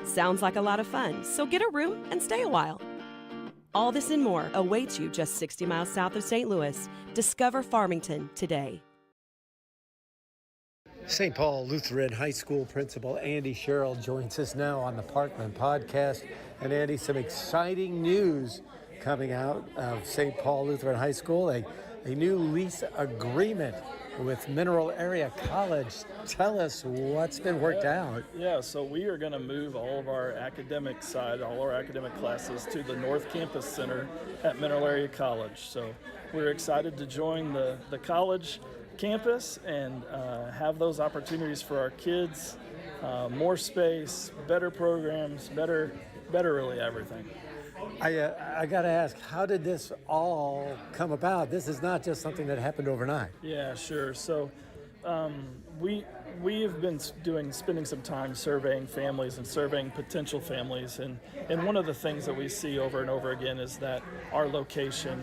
Sounds like a lot of fun, so get a room and stay a while. All this and more awaits you just 60 miles south of St. Louis. Discover Farmington today. St. Paul Lutheran High School Principal Andy Sherrill joins us now on the Parkland podcast. And Andy, some exciting news coming out of St. Paul Lutheran High School, a new lease agreement with Mineral Area College. Tell us what's been worked out. Yeah, so we are going to move all of our academic side, all our academic classes to the North Campus Center at Mineral Area College. So we're excited to join the college campus and have those opportunities for our kids, more space, better programs, better really everything. I got to ask, how did this all come about? This is not just something that happened overnight. Yeah, sure. So we have been spending some time surveying families and surveying potential families, and one of the things that we see over and over again is that our location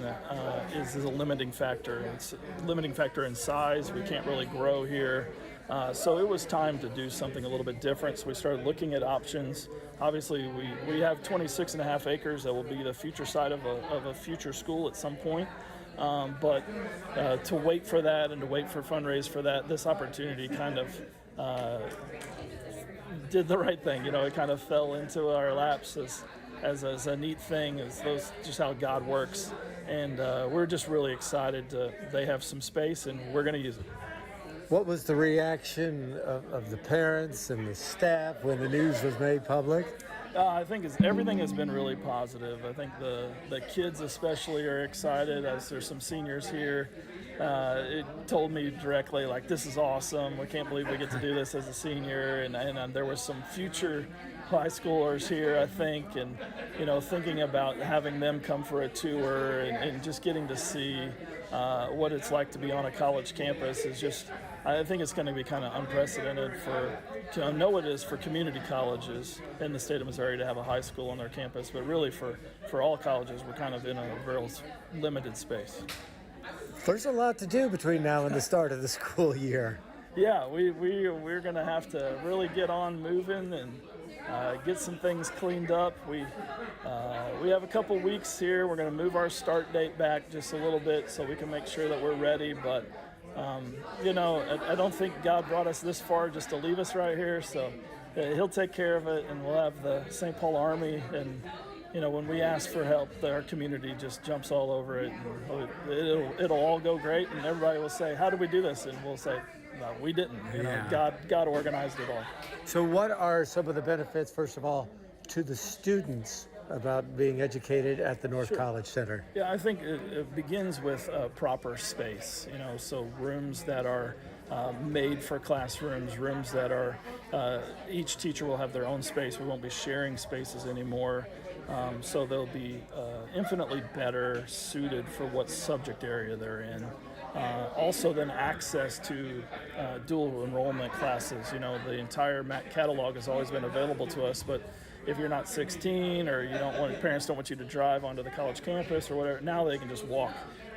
is a limiting factor. It's a limiting factor in size. We can't really grow here. So it was time to do something a little bit different. So we started looking at options. Obviously, we have 26 and a half acres that will be the future site of a future school at some point. But to wait for that and to wait for fundraise for that, this opportunity kind of did the right thing. You know, it kind of fell into our laps as a neat thing, as just how God works. And we're just really excited. They have some space, and we're going to use it. What was the reaction of the parents and the staff when the news was made public? I think everything has been really positive. I think the kids especially are excited, as there's some seniors here. It told me directly, like, this is awesome. We can't believe we get to do this as a senior. And there was some future high schoolers here, I think, and, you know, thinking about having them come for a tour and just getting to see what it's like to be on a college campus is just, I think it's going to be kind of unprecedented I know it is for community colleges in the state of Missouri to have a high school on their campus, but really for all colleges, we're kind of in a very limited space. There's a lot to do between now and the start of the school year. Yeah, we're going to have to really get on moving and get some things cleaned up. We have a couple weeks here. We're going to move our start date back just a little bit so we can make sure that we're ready. But, you know, I don't think God brought us this far just to leave us right here. So he'll take care of it, and we'll have the St. Paul Army. And, you know, when we ask for help, our community just jumps all over it. And it'll all go great, and everybody will say, how do we do this? And we'll say, no, we didn't. You know, God organized it all. So what are some of the benefits, first of all, to the students about being educated at the North College Center? Yeah, I think it begins with proper space, you know, so rooms that are made for classrooms, rooms that are, each teacher will have their own space. We won't be sharing spaces anymore. So they'll be infinitely better suited for what subject area they're in. Also then access to dual enrollment classes. You know, the entire catalog has always been available to us, but if you're not 16 or parents don't want you to drive onto the college campus or whatever, now they can just walk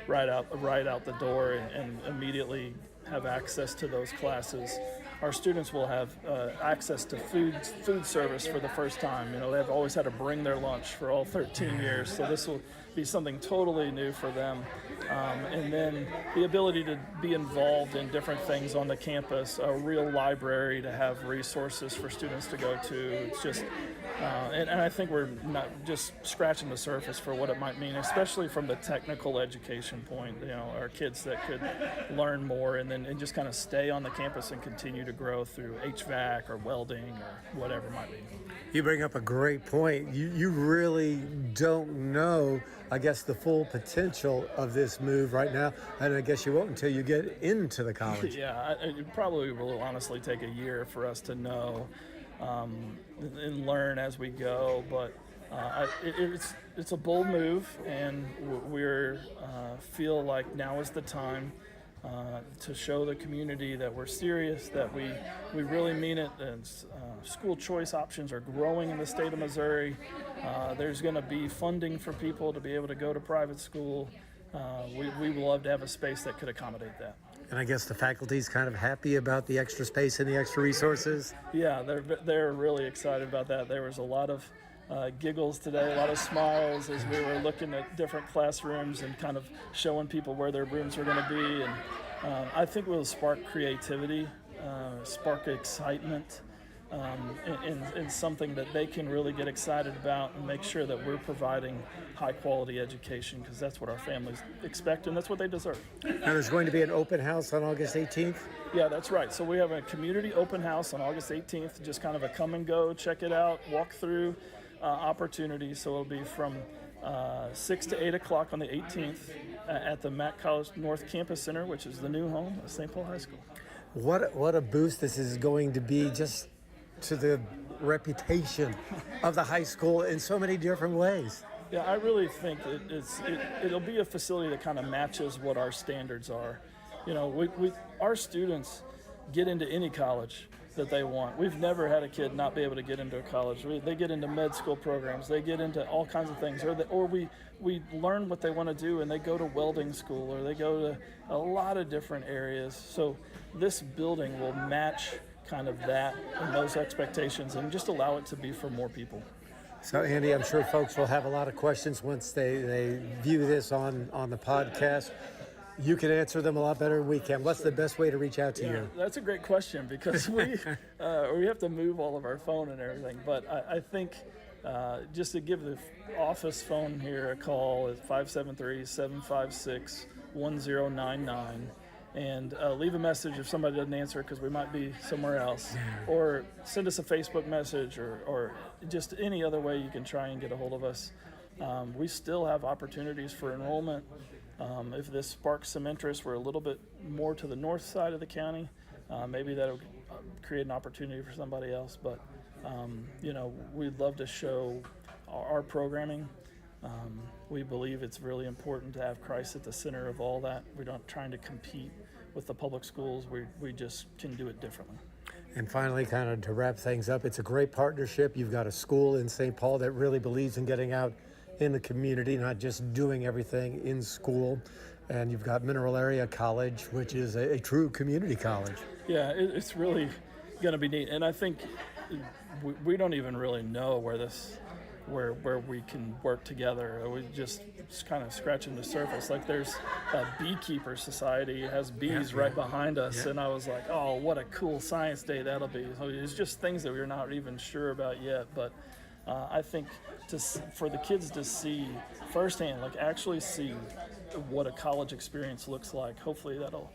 right out the door and immediately have access to those classes. Our students will have access to food service for the first time. You know, they've always had to bring their lunch for all 13 years, so this will be something totally new for them. And then the ability to be involved in different things on the campus, a real library to have resources for students to go to. It's just, and I think we're not just scratching the surface for what it might mean, especially from the technical education point. You know, our kids that could learn more and just kind of stay on the campus and continue to grow through HVAC or welding or whatever it might be. You bring up a great point. You really don't know, I guess, the full potential of this move right now, and I guess you won't until you get into the college. Yeah, it probably will honestly take a year for us to know and learn as we go, but it's a bold move, and we're feel like now is the time to show the community that we're serious, that we really mean it. And school choice options are growing in the state of Missouri. There's going to be funding for people to be able to go to private school. We would love to have a space that could accommodate that. And I guess the faculty's kind of happy about the extra space and the extra resources. Yeah, they're really excited about that. There was a lot of giggles today, a lot of smiles as we were looking at different classrooms and kind of showing people where their rooms were going to be. And I think it will spark creativity spark excitement, and something that they can really get excited about, and make sure that we're providing high quality education, because that's what our families expect and that's what they deserve. Now there's going to be an open house on August 18th. Yeah, that's right. So we have a community open house on August 18th, just kind of a come and go, check it out, walk through opportunity. So it'll be from 6 to 8 o'clock on the 18th at the Mack College North Campus Center, which is the new home of St. Paul High School. What a boost this is going to be just to the reputation of the high school in so many different ways. Yeah, I really think it'll be a facility that kind of matches what our standards are. You know, our students get into any college that they want. We've never had a kid not be able to get into a college. They get into med school programs. They get into all kinds of things. Or we learn what they want to do, and they go to welding school, or they go to a lot of different areas. So this building will match kind of that and those expectations, and just allow it to be for more people. So Andy, I'm sure folks will have a lot of questions once they view this on the podcast. You can answer them a lot better than we can. What's the best way to reach out to you? That's a great question, because we have to move all of our phone and everything. But I think just to give the office phone here a call at 573-756-1099. And leave a message if somebody doesn't answer, because we might be somewhere else. Or send us a Facebook message, or just any other way you can try and get a hold of us. We still have opportunities for enrollment. If this sparks some interest, we're a little bit more to the north side of the county. Maybe that'll create an opportunity for somebody else. But, we'd love to show our programming. We believe it's really important to have Christ at the center of all that. We're not trying to compete with the public schools. We just can do it differently. And finally, kind of to wrap things up, it's a great partnership. You've got a school in St. Paul that really believes in getting out in the community, not just doing everything in school. And you've got Mineral Area College, which is a true community college. Yeah, it's really going to be neat. And I think we don't even really know where we can work together. We just kind of scratching the surface. Like, there's a beekeeper society, has bees right behind us, and I was like, oh, what a cool science day that'll be. So it's just things that we're not even sure about yet. But I think for the kids to see firsthand, like actually see what a college experience looks like, hopefully that'll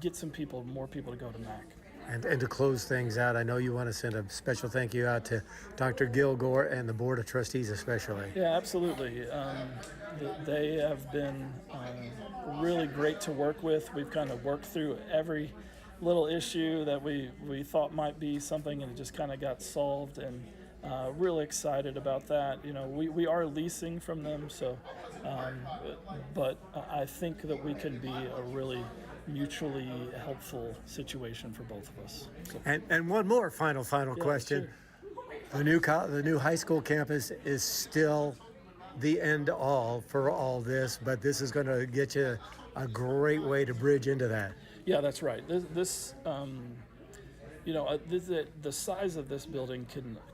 get more people to go to Mack. And to close things out, I know you want to send a special thank you out to Dr. Gilgore and the Board of Trustees especially. Yeah, absolutely. They have been really great to work with. We've kind of worked through every little issue that we thought might be something, and it just kind of got solved, and really excited about that. You know, we are leasing from them, so but I think that we can be a really mutually helpful situation for both of us. So. And one more final question. Sure. The new high school campus is still the end all for all this, but this is going to get you a great way to bridge into that. Yeah, that's right. This the size of this building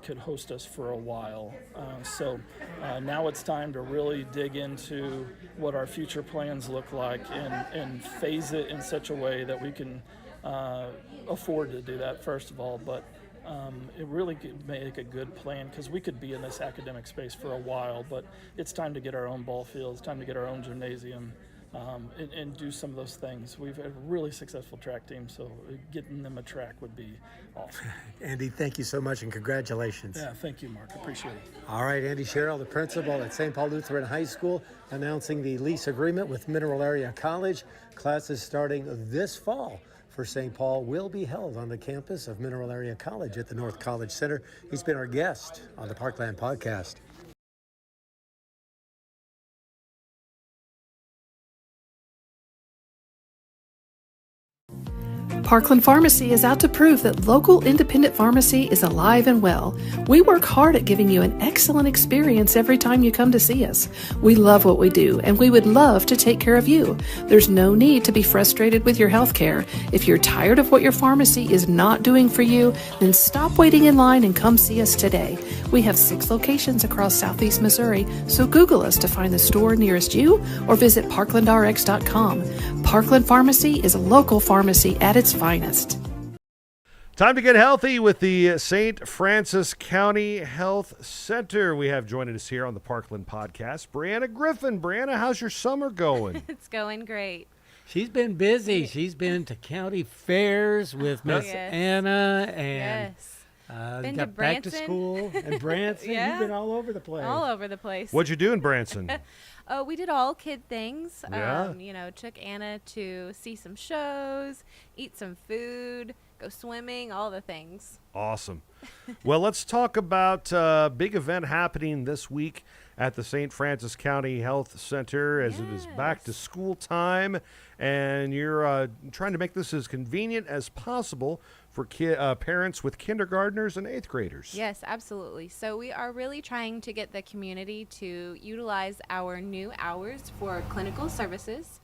could host us for a while. So now it's time to really dig into what our future plans look like, and phase it in such a way that we can afford to do that, first of all. But it really could make a good plan, because we could be in this academic space for a while, but it's time to get our own ball fields, time to get our own gymnasium, and do some of those things. We've had a really successful track team, so getting them a track would be awesome. Andy, thank you so much, and congratulations. Yeah, thank you, Mark. Appreciate it. All right, Andy Sherrill, the principal at St. Paul Lutheran High School, announcing the lease agreement with Mineral Area College. Classes starting this fall for St. Paul will be held on the campus of Mineral Area College at the North College Center. He's been our guest on the Parkland Podcast. Parkland Pharmacy is out to prove that local independent pharmacy is alive and well. We work hard at giving you an excellent experience every time you come to see us. We love what we do, and we would love to take care of you. There's no need to be frustrated with your health care. If you're tired of what your pharmacy is not doing for you, then stop waiting in line and come see us today. We have 6 locations across Southeast Missouri, so Google us to find the store nearest you, or visit parklandrx.com. Parkland Pharmacy is a local pharmacy at its finest. Time to get healthy with the St. Francis County Health Center. We have joining us here on the Parkland podcast, Breanna Griffin. Breanna, how's your summer going? It's going great. She's been busy. She's been to county fairs with Miss yes. Anna and Yes. got Been to back to Branson. school. And Branson, Yeah. you've been all over the place. All over the place. What'd you do in Branson? Oh, we did all kid things. Yeah. Took Anna to see some shows, eat some food, go swimming, all the things. Awesome. Well, let's talk about a big event happening this week at the St. Francis County Health Center as it is back to Yes. school time, and you're trying to make this as convenient as possible for parents with kindergartners and eighth graders. Yes, absolutely. So we are really trying to get the community to utilize our new hours for clinical services.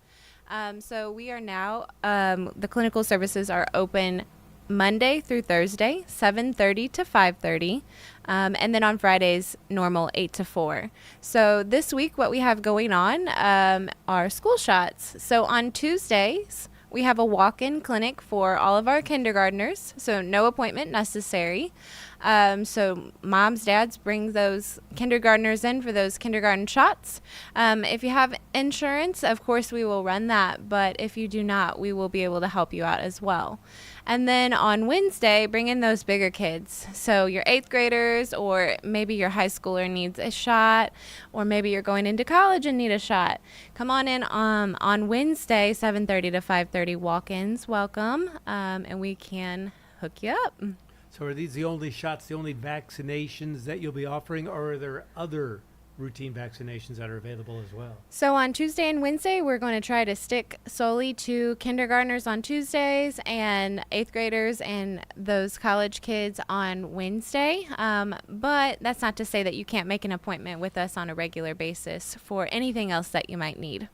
So we are now, the clinical services are open Monday through Thursday, 7:30 to 5:30, and then on Fridays, normal 8 to 4. So this week, what we have going on are school shots. So on Tuesdays, we have a walk-in clinic for all of our kindergartners, so no appointment necessary. So moms, dads, bring those kindergartners in for those kindergarten shots. If you have insurance, of course, we will run that. But if you do not, we will be able to help you out as well. And then on Wednesday, bring in those bigger kids. So your eighth graders, or maybe your high schooler needs a shot, or maybe you're going into college and need a shot. Come on in on Wednesday, 7:30 to 5:30 walk-ins. Welcome, and we can hook you up. So are these the only shots, the only vaccinations that you'll be offering, or are there other routine vaccinations that are available as well? So on Tuesday and Wednesday, we're going to try to stick solely to kindergartners on Tuesdays and eighth graders and those college kids on Wednesday. But that's not to say that you can't make an appointment with us on a regular basis for anything else that you might need.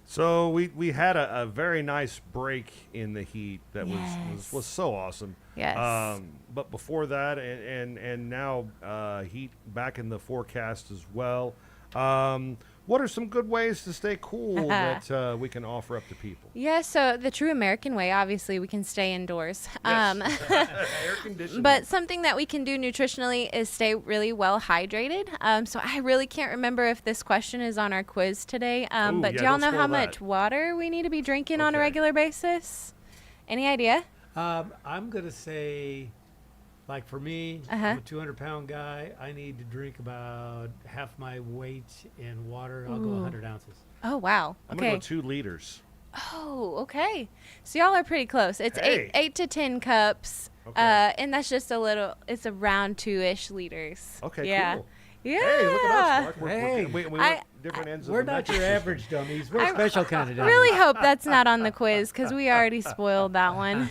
So we had a very nice break in the heat that was so awesome. Yes. But before that, and now heat back in the forecast as well. What are some good ways to stay cool that we can offer up to people? Yeah, so the true American way, obviously, we can stay indoors. Yes. Air conditioning. But something that we can do nutritionally is stay really well hydrated. So I really can't remember if this question is on our quiz today. But do y'all don't know how spoil that. much water we need to be drinking on a Okay. regular basis? Any idea? I'm going to say, like for me, I'm a 200-pound guy. I need to drink about half my weight in water. I'll go 100 ounces. Oh, wow. I'm Okay. going to go 2 liters. Oh, okay. So y'all are pretty close. It's Hey. 8 to 10 cups. Okay. And that's just it's around 2-ish liters. Okay, yeah. cool. Yeah. Hey, look at us, Mark. Hey. We went I- different ends We're of the not your metric average dummies. We're a special kind of dummies. Really hope that's not on the quiz because we already spoiled that one.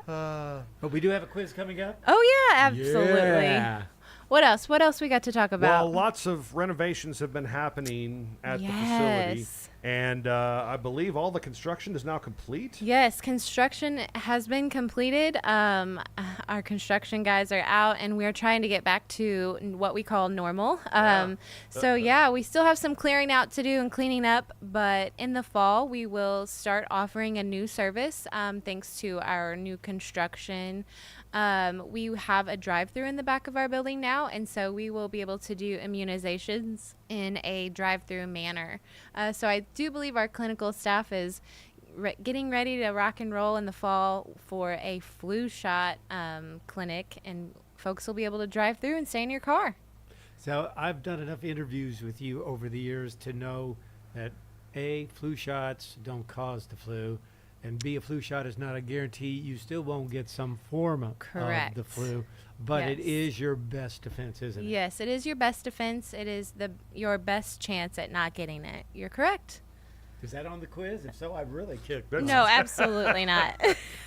But we do have a quiz coming up. Oh, yeah, absolutely. Yeah. What else? What else we got to talk about? Well, lots of renovations have been happening at the facility. Yes. And I believe all the construction is now complete. Yes, construction has been completed. Our construction guys are out, and we're trying to get back to what we call normal. So, we still have some clearing out to do and cleaning up, but in the fall, we will start offering a new service thanks to our new construction. We have a drive-through in the back of our building now, and so we will be able to do immunizations in a drive-through manner. So I do believe our clinical staff is getting ready to rock and roll in the fall for a flu shot clinic, and folks will be able to drive through and stay in your car. So I've done enough interviews with you over the years to know that A, flu shots don't cause the flu, and B, a flu shot is not a guarantee. You still won't get some form of Correct. the flu, but it Yes. is your best defense, isn't it? Yes, it is your best defense. It is your best chance at not getting it. You're correct. Is that on the quiz? If so, I've really kicked. That's- No, absolutely not.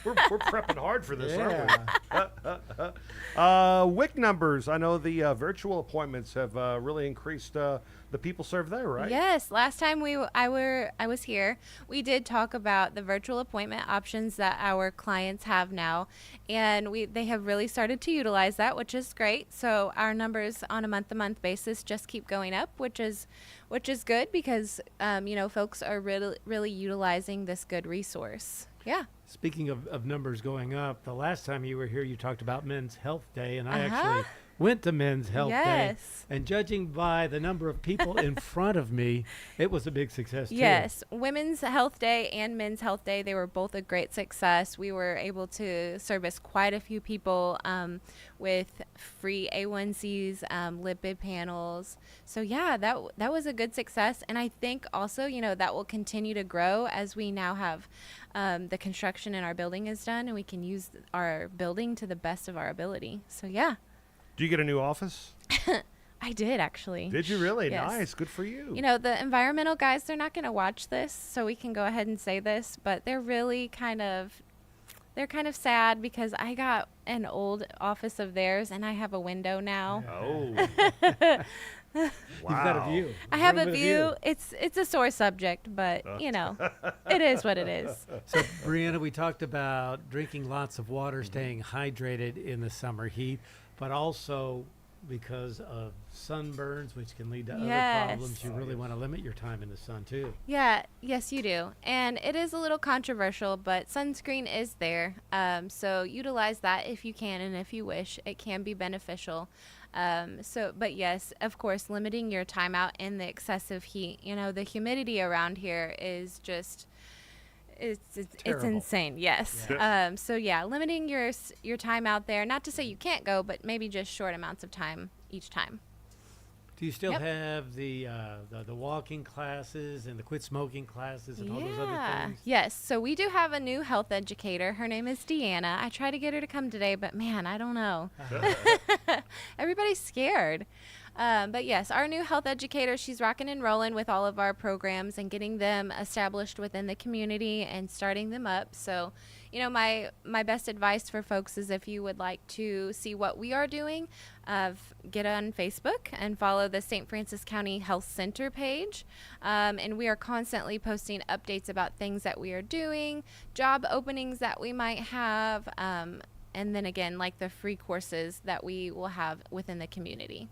We're prepping hard for this, aren't Yeah. we? WIC numbers. I know the virtual appointments have really increased the people served there, right? Yes, last time I was here, we did talk about the virtual appointment options that our clients have now, and they have really started to utilize that, which is great. So our numbers on a month-to-month basis just keep going up, which is good because folks are really utilizing this good resource. Yeah. Speaking of numbers going up, the last time you were here, you talked about Men's Health Day, and I Uh-huh. actually went to Men's Health Day. Yes. And judging by the number of people in front of me, it was a big success, too. Yes, Women's Health Day and Men's Health Day, they were both a great success. We were able to service quite a few people with free A1Cs, lipid panels. So yeah, that was a good success. And I think also, that will continue to grow as we now have the construction in our building is done and we can use our building to the best of our ability. So yeah. Do you get a new office? I did actually. Did you really? Yes. Nice. Good for you. The environmental guys, they're not going to watch this, so we can go ahead and say this, but they're really kind of sad because I got an old office of theirs and I have a window now. Oh. You've got a view. I have Room a with view. It's a sore subject, but it is what it is. So, Breanna, we talked about drinking lots of water, staying hydrated in the summer heat, but also because of sunburns, which can lead to other problems, you really want to limit your time in the sun, too. Yeah, yes, you do. And it is a little controversial, but sunscreen is there. So utilize that if you can and if you wish. It can be beneficial. But yes, of course, limiting your time out in the excessive heat. The humidity around here is just... It's insane. Yes. So yeah, limiting your time out there. Not to say you can't go, but maybe just short amounts of time each time. Do you still have the walking classes and the quit smoking classes and all those other things? Yes. So we do have a new health educator. Her name is Deanna. I tried to get her to come today, but man, I don't know. Everybody's scared. But yes, our new health educator, she's rocking and rolling with all of our programs and getting them established within the community and starting them up. So, my best advice for folks is if you would like to see what we are doing, get on Facebook and follow the St. Francis County Health Center page. And we are constantly posting updates about things that we are doing, job openings that we might have, and then again, like the free courses that we will have within the community.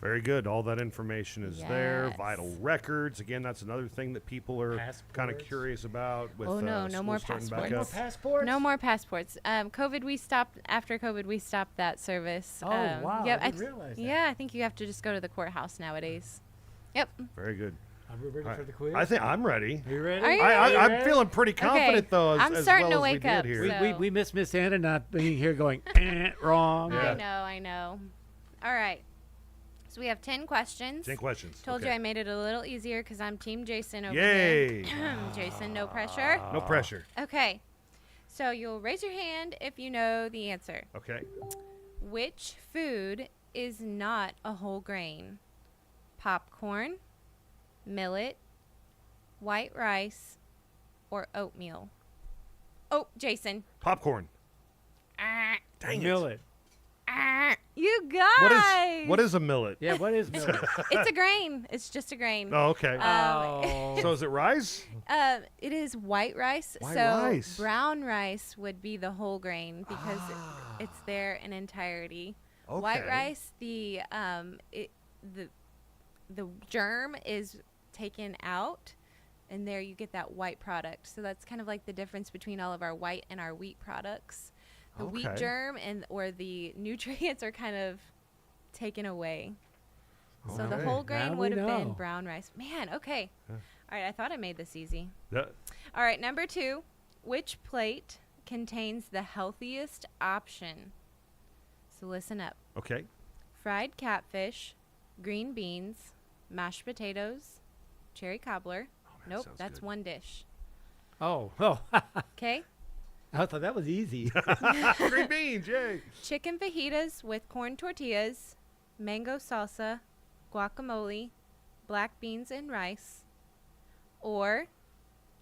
Very good. All that information is there. Yes. Vital records. Again, that's another thing that people are kind of curious about. With, no more schools starting back passports. No more up. passports? No more passports. After COVID, we stopped that service. Oh, wow. Yep, I didn't realize that. Yeah, I think you have to just go to the courthouse nowadays. Yep. Very good. Are we ready for the quiz? I think I'm ready. Are you ready? Are you I'm ready? feeling pretty confident, though, I'm as starting well to as wake we did up, here. so- We miss Miss Anna not being here going, wrong. Yeah. I know. All right. So we have 10 questions. 10 questions. Told Okay. you I made it a little easier because I'm Team Jason over Yay. here. Jason, no pressure. No pressure. Okay. So you'll raise your hand if you know the answer. Okay. Which food is not a whole grain? Popcorn, millet, white rice, or oatmeal? Oh, Jason. Popcorn. Ah, Dang it. Millet. you guys. What is a millet? Yeah, what is millet? It's a grain. It's just a grain. Oh, okay. Oh. So is it rice? It is white rice. White so rice. brown rice would be the whole grain because it's there in entirety. White Okay. rice, the germ is taken out, and there you get that white product. So that's kind of like the difference between all of our white and our wheat products. The wheat Okay. germ or the nutrients are kind of taken away. So the Okay. whole Now grain we would have been know. brown rice. Man, okay. Yeah. All right, I thought I made this easy. Yeah. All right, number 2. Which plate contains the healthiest option? So listen up. Okay. Fried catfish, green beans, mashed potatoes, cherry cobbler. Nope, sounds that's good. one dish. Oh. Okay. I thought that was easy. Green beans, yay. Chicken fajitas with corn tortillas, mango salsa, guacamole, black beans and rice, or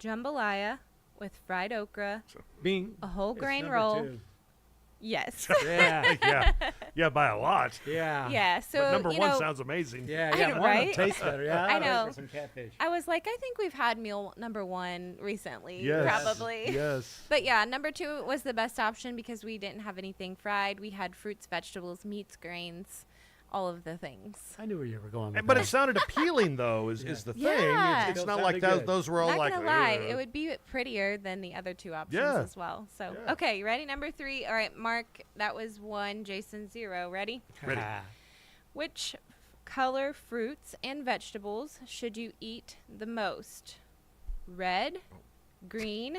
jambalaya with fried okra, Being a whole it's grain number roll. 2. Yes. Yeah. Yeah, by a lot. Yeah. Yeah, so But number you one know, sounds amazing. Yeah, I yeah. know, One of them right? tastes better. Yeah, I I'll know. go for some catfish. I was like, I think we've had meal number 1 recently, Yes. probably. Yes. But yeah, number 2 was the best option because we didn't have anything fried. We had fruits, vegetables, meats, grains, all of the things. I knew where you were going with But that. it sounded appealing, though, is the thing. Yeah. It's It not sounded like good. those were all Not like. gonna lie, it would be prettier than the other two options Yeah. as well. So, Yeah. okay, you ready? Number 3. All right, Mark, that was 1. Jason, 0. Ready? Ready. Which color fruits and vegetables should you eat the most? Red, green,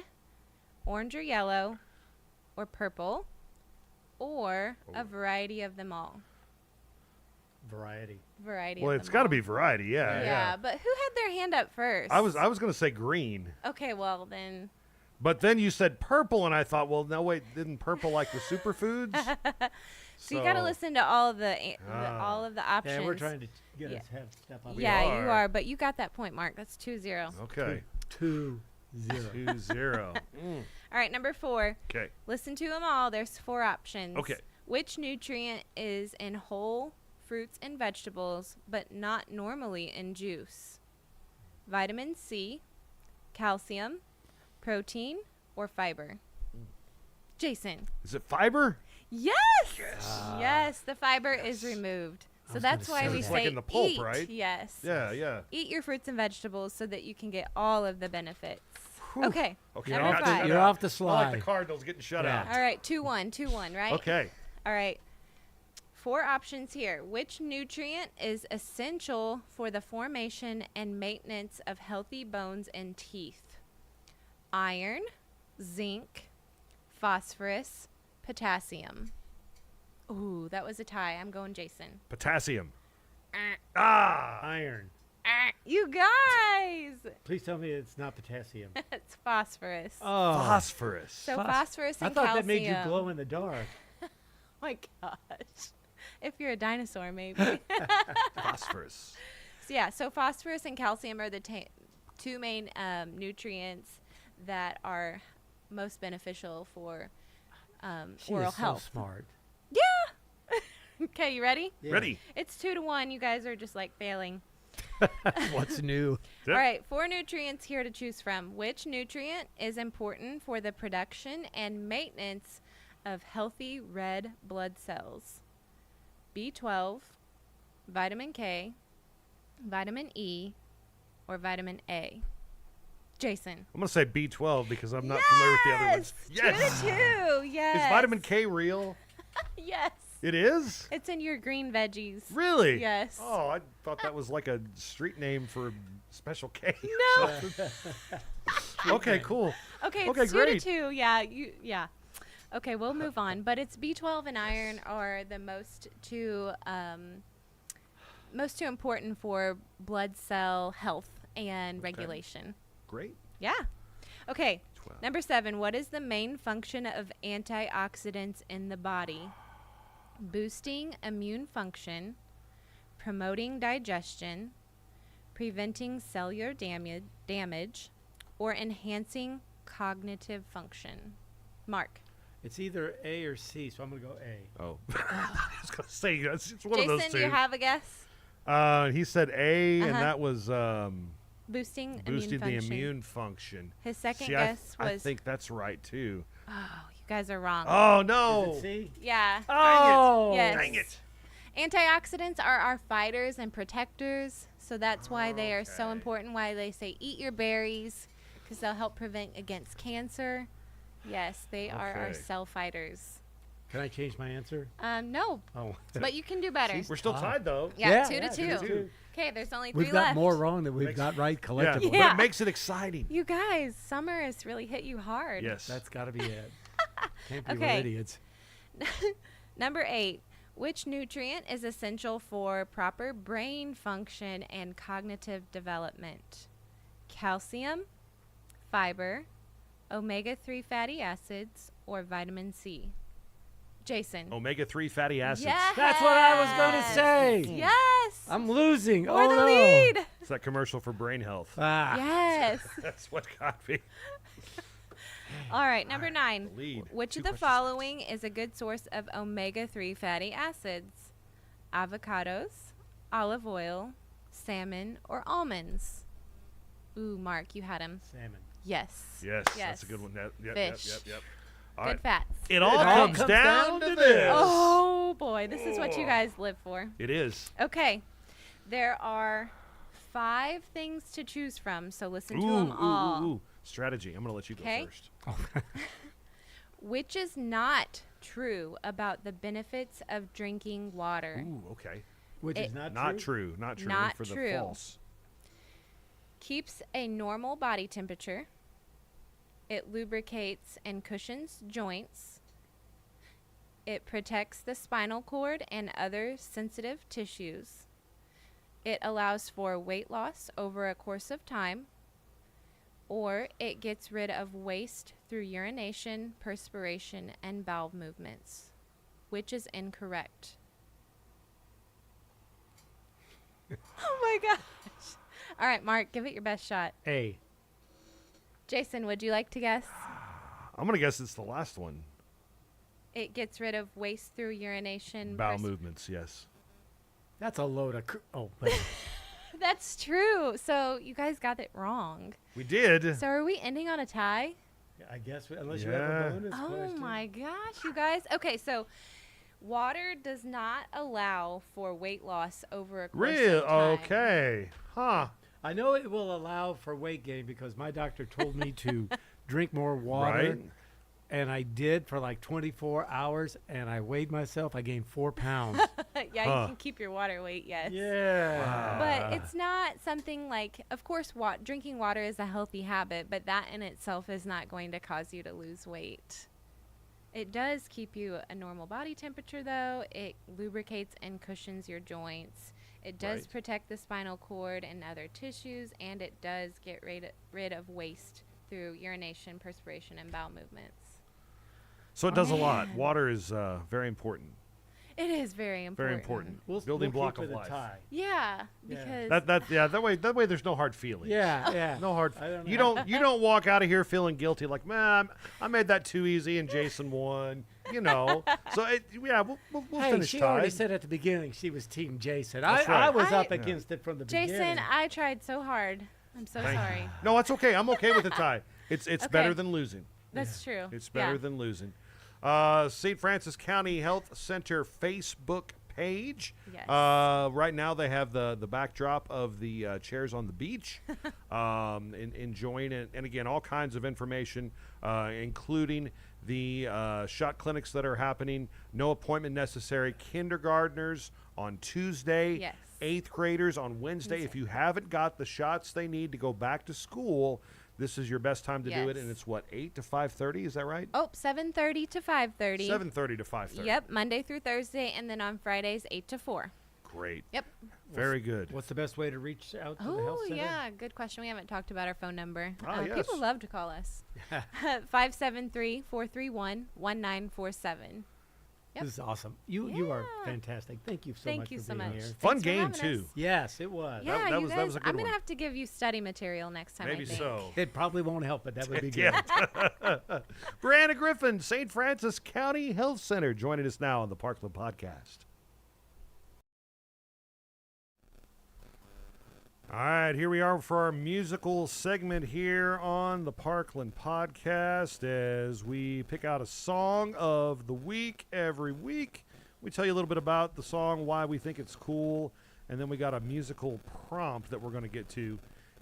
orange or yellow, or purple, or a variety of them all? Variety. Variety Well, of it's them got to all. be variety. Yeah, Yeah. but who had their hand up first? I was going to say green, Okay, well then. but then you said purple, and I thought, well, no, wait, didn't purple like the superfoods? So you got to listen to all of the Ah. all of the options. Yeah, we're trying to get Yeah. us have step up. We Yeah, you are. are, but you got that point, Mark. That's 2-0. Okay. 2-0. 2-0. All right, number 4. Okay. Listen to them all. There's 4 options. Okay. Which nutrient is in whole fruits and vegetables, but not normally in juice? Vitamin C, calcium, protein, or fiber? Jason. Is it fiber? Yes. Yes, the fiber is removed. So was that's gonna why say we that. say Like in the pulp, eat. right? Yes. Yeah. Eat your fruits and vegetables so that you can get all of the benefits. Whew. Okay. Okay. Number I got 5. shut You're out. off the I slide. like the Cardinals getting shut Yeah. out. All right, 2-1, 2-1, right? Okay. All right. 4 options here. Which nutrient is essential for the formation and maintenance of healthy bones and teeth? Iron, zinc, phosphorus, potassium. Ooh, that was a tie. I'm going Jason. Potassium. Ah, Ah. Iron. you guys! Please tell me it's not potassium. It's phosphorus. Oh. Phosphorus. So Phos- phosphorus I and thought calcium. that made you glow in the dark. Oh my gosh. If you're a dinosaur, maybe. Phosphorus. So yeah, so phosphorus and calcium are the 2 main nutrients that are most beneficial for She oral is health. so smart. Yeah. Okay, you ready? Yeah. Ready. It's 2-1. You guys are just like failing. What's new? Yep. All right, 4 nutrients here to choose from. Which nutrient is important for the production and maintenance of healthy red blood cells? B12, vitamin K, vitamin E, or vitamin A? Jason. I'm going to say B12 because I'm not familiar with the other ones. Yes. 2-2. Yes. Is vitamin K real? Yes. It is? It's in your green veggies. Really? Yes. Oh, I thought that was like a street name for Special K. No. Okay, cool. Okay, Okay, it's 2 great. to 2. Yeah. Okay, we'll move on. But it's B12 and iron are the most important for blood cell health and regulation. Great. Yeah. Okay. 12. Number 7. What is the main function of antioxidants in the body? Boosting immune function, promoting digestion, preventing cellular damage, or enhancing cognitive function. Mark. It's either A or C, so I'm going to go A. Oh. I was going to say, it's one Jason, of those do two. you have a guess? He said A, and Uh-huh. that was Boosting boosting the immune function. immune function. His second See, guess I was. think that's right, too. Oh, you guys are wrong. Oh, Is no. it C? Yeah. Oh! Yes. Dang it. Antioxidants are our fighters and protectors, so that's why they are so Okay. important. Why they say eat your berries, because they'll help prevent against cancer. Yes, they are our Okay. cell fighters. Can I change my answer? No, Oh. but you can do better. We're still tied, though. Yeah, Yeah, 2 to yeah, 2. 2-2. Okay, there's only 3 We've left. got more wrong than we've Makes- got right Yeah, collectively. but Yeah. it makes it exciting. You guys, summer has really hit you hard. Yes. That's got to be it. Can't be Okay. we're idiots. Number 8. Which nutrient is essential for proper brain function and cognitive development? Calcium, fiber, omega-3 fatty acids, or vitamin C? Jason. Omega-3 fatty acids. Yes. That's what I was going to say. Yes. I'm losing. We're Oh, the no. lead. It's that commercial for brain health. Ah. Yes. That's what got me. All right, number 9. the lead. Which 2 of the questions following is a good source of omega-3 fatty acids? Avocados, olive oil, salmon, or almonds? Ooh, Mark, you had him. Salmon. Yes. Yes, Yes. that's a good one. Yep. Fish. All Good right. fats. It all all comes comes down down to to this. this. Oh boy, this is what you guys live for. It is. Okay, there are 5 things to choose from, so listen to Ooh, them all. ooh. Strategy. I'm going to let you go 'Kay. first. Which is not true about the benefits of drinking water? Ooh, okay. Which is It- not true. Not true. Not for the true. false. Keeps a normal body temperature. It lubricates and cushions joints. It protects the spinal cord and other sensitive tissues. It allows for weight loss over a course of time. Or it gets rid of waste through urination, perspiration, and bowel movements. Which is incorrect? Oh my gosh. All right, Mark, give it your best shot. A. Jason, would you like to guess? I'm going to guess it's the last one. It gets rid of waste through urination. Bowel movements, yes. That's a load of. Wait. That's true. So you guys got it wrong. We did. So are we ending on a tie? I guess unless you have Yeah. a bonus Oh question. my gosh, you guys. Okay, so water does not allow for weight loss over a course Real? of time. Okay. Huh. I know it will allow for weight gain because my doctor told me to drink more water. Right. And I did for like 24 hours, and I weighed myself. I gained 4 pounds. Yeah, Huh. you can keep your water weight, yes. Yeah. But it's not something like, of course, drinking water is a healthy habit, but that in itself is not going to cause you to lose weight. It does keep you a normal body temperature, though. It lubricates and cushions your joints. It does Right. protect the spinal cord and other tissues, and it does get rid of waste through urination, perspiration, and bowel movements. So it does a lot. Man. Water is very important. It is very important. Very important. We'll, Building we'll block keep of it a life. tie. Yeah, Yeah. because That way there's no hard feelings. Yeah. No hard. I don't You know. don't walk out of here feeling guilty like, man, I made that too easy and Jason won. You know. So we'll Hey, finish she already tied. said at the beginning she was Team Jason. That's I right. was up I- against it from the Jason, beginning. I tried so hard. I'm so sorry. No, it's okay. I'm okay with the tie. It's better Okay. than losing. That's true. It's better Yeah. than losing. St. Francis County Health Center Facebook page. Yes. Right now they have the backdrop of the chairs on the beach, enjoying it, and again all kinds of information, including the shot clinics that are happening. No appointment necessary. Kindergartners on Tuesday. Yes. 8th graders on Wednesday. If you haven't got the shots they need to go back to school, this is your best time to do it. Yes. And it's what, 8 to 5:30? Is that right? Oh, 7:30 to 5:30. 7:30 to 5:30. Yep, Monday through Thursday, and then on Fridays 8 to 4. Great. Yep. Very good. What's the best way to reach out to the health Oh, center? yeah, good question. We haven't talked about our phone number. Yes. People love to call us. 573-431-1947. Yep. This is awesome. You are Yeah. fantastic. Thank you so Thank much you for so being much. here. Fun Thanks for game, having too. us. Yes, it was. Yeah, that you was guys, a good I'm going one. to have to give you study material next time. Maybe I think. so. It probably won't help, but that would be good. Yeah. Breanna Griffin, St. Francis County Health Center, joining us now on the Parkland Podcast. All right, here we are for our musical segment here on the Parkland Podcast as we pick out a song of the week every week. We tell you a little bit about the song, why we think it's cool, and then we got a musical prompt that we're going to get to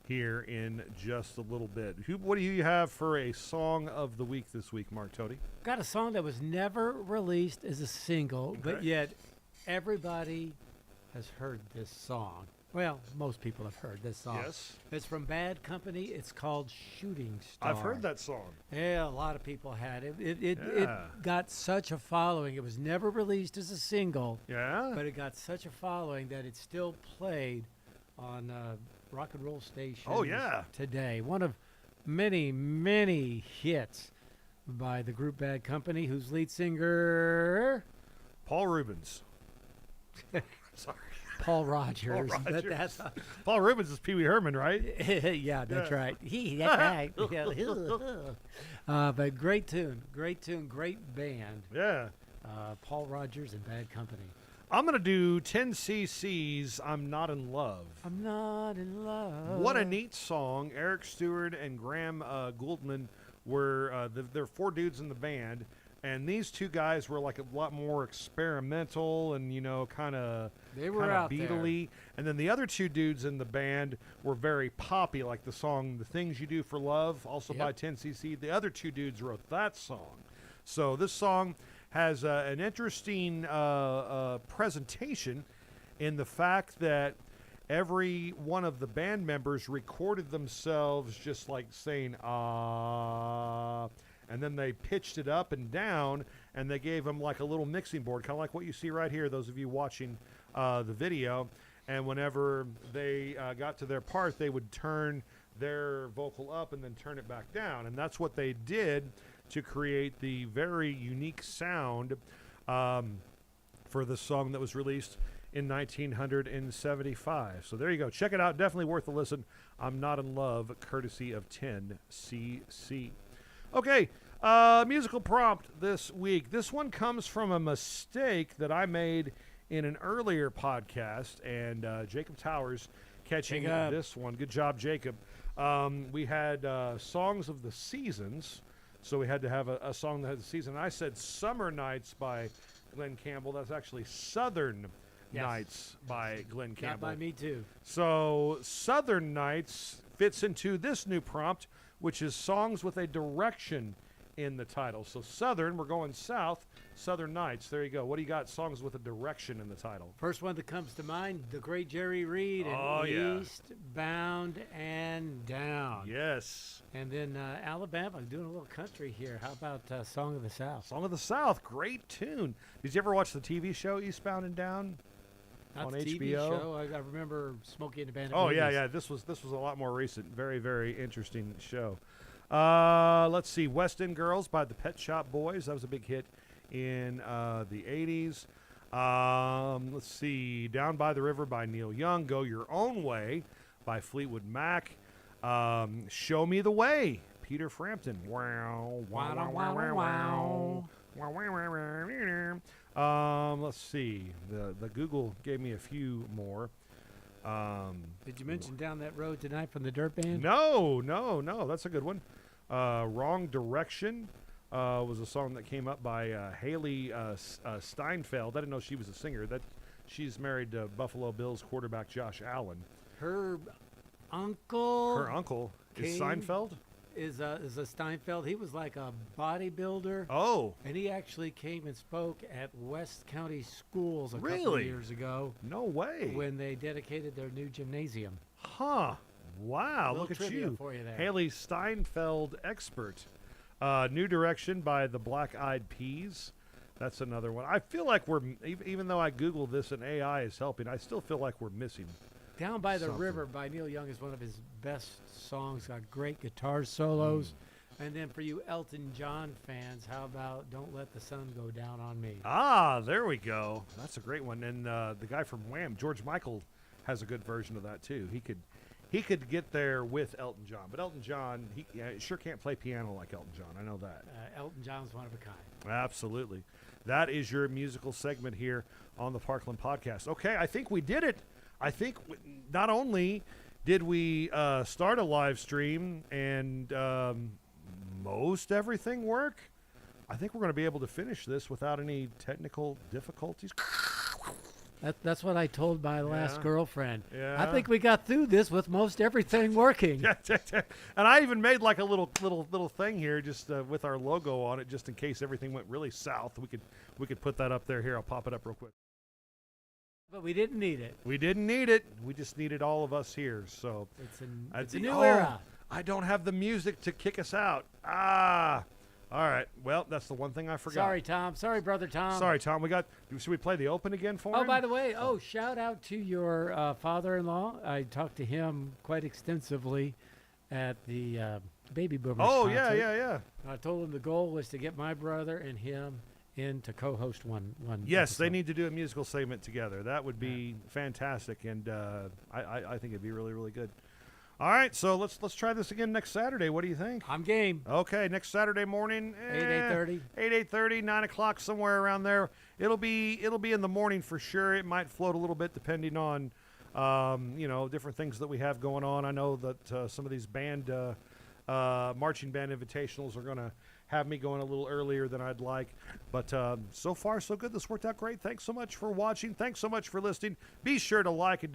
here in just a little bit. What do you have for a song of the week this week, Mark Toady? Got a song that was never released as a single, but Okay. yet everybody has heard this song. Well, most people have heard this song. Yes. It's from Bad Company. It's called Shooting Star. I've heard that song. Yeah, a lot of people had it. It Yeah. got such a following. It was never released as a single, Yeah? but it got such a following that it's still played on rock and roll stations Oh, yeah. today. One of many, many hits by the group Bad Company, whose lead singer, Paul Rubens. Sorry. Paul Rogers. Paul But Rogers. that's Paul Rubens is Pee Wee Herman, right? yeah, that's Yeah. right. That's right. But great tune, great band. Yeah. Paul Rogers and Bad Company. I'm going to do 10 cc's I'm Not in Love. I'm not in love. What a neat song. Eric Stewart and Graham Gouldman there are 4 dudes in the band, and these 2 guys were like a lot more experimental and kind of out Beatle-y. And then the other 2 dudes in the band were very poppy, like the song "The Things You Do for Love," also by 10cc. The other 2 dudes wrote that song. So this song has an interesting presentation in the fact that every one of the band members recorded themselves just like saying "ah," and then they pitched it up and down, and they gave them like a little mixing board, kind of like what you see right here, those of you watching the video. And whenever they got to their part, they would turn their vocal up and then turn it back down. And that's what they did to create the very unique sound for the song that was released in 1975. So there you go. Check it out. Definitely worth a listen. "I'm Not in Love," courtesy of 10cc. Okay, musical prompt this week. This one comes from a mistake that I made in an earlier podcast, and Jacob Towers catching this one. Good job, Jacob. We had songs of the seasons, so we had to have a song that had the season. I said "Summer Nights" by Glenn Campbell. That's actually "Southern Nights" by Glenn Campbell. Got by me too. So "Southern Nights" fits into this new prompt, which is songs with a direction in the title. So Southern, we're going south. "Southern Nights." There you go. What do you got? Songs with a direction in the title. First one that comes to mind, the great Jerry Reed and "Eastbound and Down." Yes. And then Alabama, doing a little country here. How about "Song of the South"? "Song of the South," great tune. Did you ever watch the TV show "Eastbound and Down"? Not on the TV HBO? show. I remember Smokey and the Bandit. Oh, movies. yeah. This was a lot more recent. Very, very interesting show. Let's see. "West End Girls" by the Pet Shop Boys. That was a big hit in the 80s. Let's see. "Down by the River" by Neil Young. "Go Your Own Way" by Fleetwood Mac. "Show Me the Way," Peter Frampton. Wow. Wow, wow, wow, wow, wow. Wow, wow, wow, wow. Let's see. The Google gave me a few more. Did you mention "Down That Road Tonight" from the Dirt Band? No. That's a good one. "Wrong Direction" was a song that came up by Haley Steinfeld. I didn't know she was a singer. She's married to Buffalo Bills quarterback Josh Allen. Her uncle is Seinfeld? Is a Steinfeld. He was like a bodybuilder. Oh. And he actually came and spoke at West County Schools a couple Really? of years ago No way. when they dedicated their new gymnasium. Huh. Wow. Little Look at trivia you. for you there. Haley Steinfeld expert. "New Direction" by the Black Eyed Peas. That's another one. I feel like even though I Googled this and AI is helping, I still feel like we're missing. "Down by the something. River" by Neil Young is one of his best songs. Got great guitar solos. And then for you Elton John fans, how about "Don't Let the Sun Go Down on Me"? Ah, there we go. That's a great one. And the guy from Wham, George Michael, has a good version of that too. He could get there with Elton John, but Elton John, he sure can't play piano like Elton John. I know that. Elton John's one of a kind. Absolutely. That is your musical segment here on the Parkland Podcast. Okay, I think we did it. I think not only did we start a live stream and most everything work, I think we're going to be able to finish this without any technical difficulties. That's what I told my last Yeah. girlfriend. Yeah. I think we got through this with most everything working. And I even made like a little thing here just with our logo on it, just in case everything went really south. We could put that up there. Here, I'll pop it up real quick. But we didn't need it. We didn't need it. We just needed all of us here. So It's a new era. I don't have the music to kick us out. Ah. All right. Well, that's the one thing I forgot. Sorry, Tom. Sorry, brother Tom. Sorry, Tom. Should we play the open again for him? Oh, by the way, shout out to your father-in-law. I talked to him quite extensively at the Baby Boomers concert. Yeah. I told him the goal was to get my brother and him in to co-host one. Yes, they episode. need to do a musical segment together. That would be fantastic, and I think it'd be really, really good. All right, so let's try this again next Saturday. What do you think? I'm game. Okay, next Saturday morning, 8:30. 8:30, 9 o'clock, somewhere around there. It'll be in the morning for sure. It might float a little bit depending on different things that we have going on. I know that some of these band Marching band invitationals are going to have me going a little earlier than I'd like. But so far, so good. This worked out great. Thanks so much for watching. Thanks so much for listening. Be sure to like and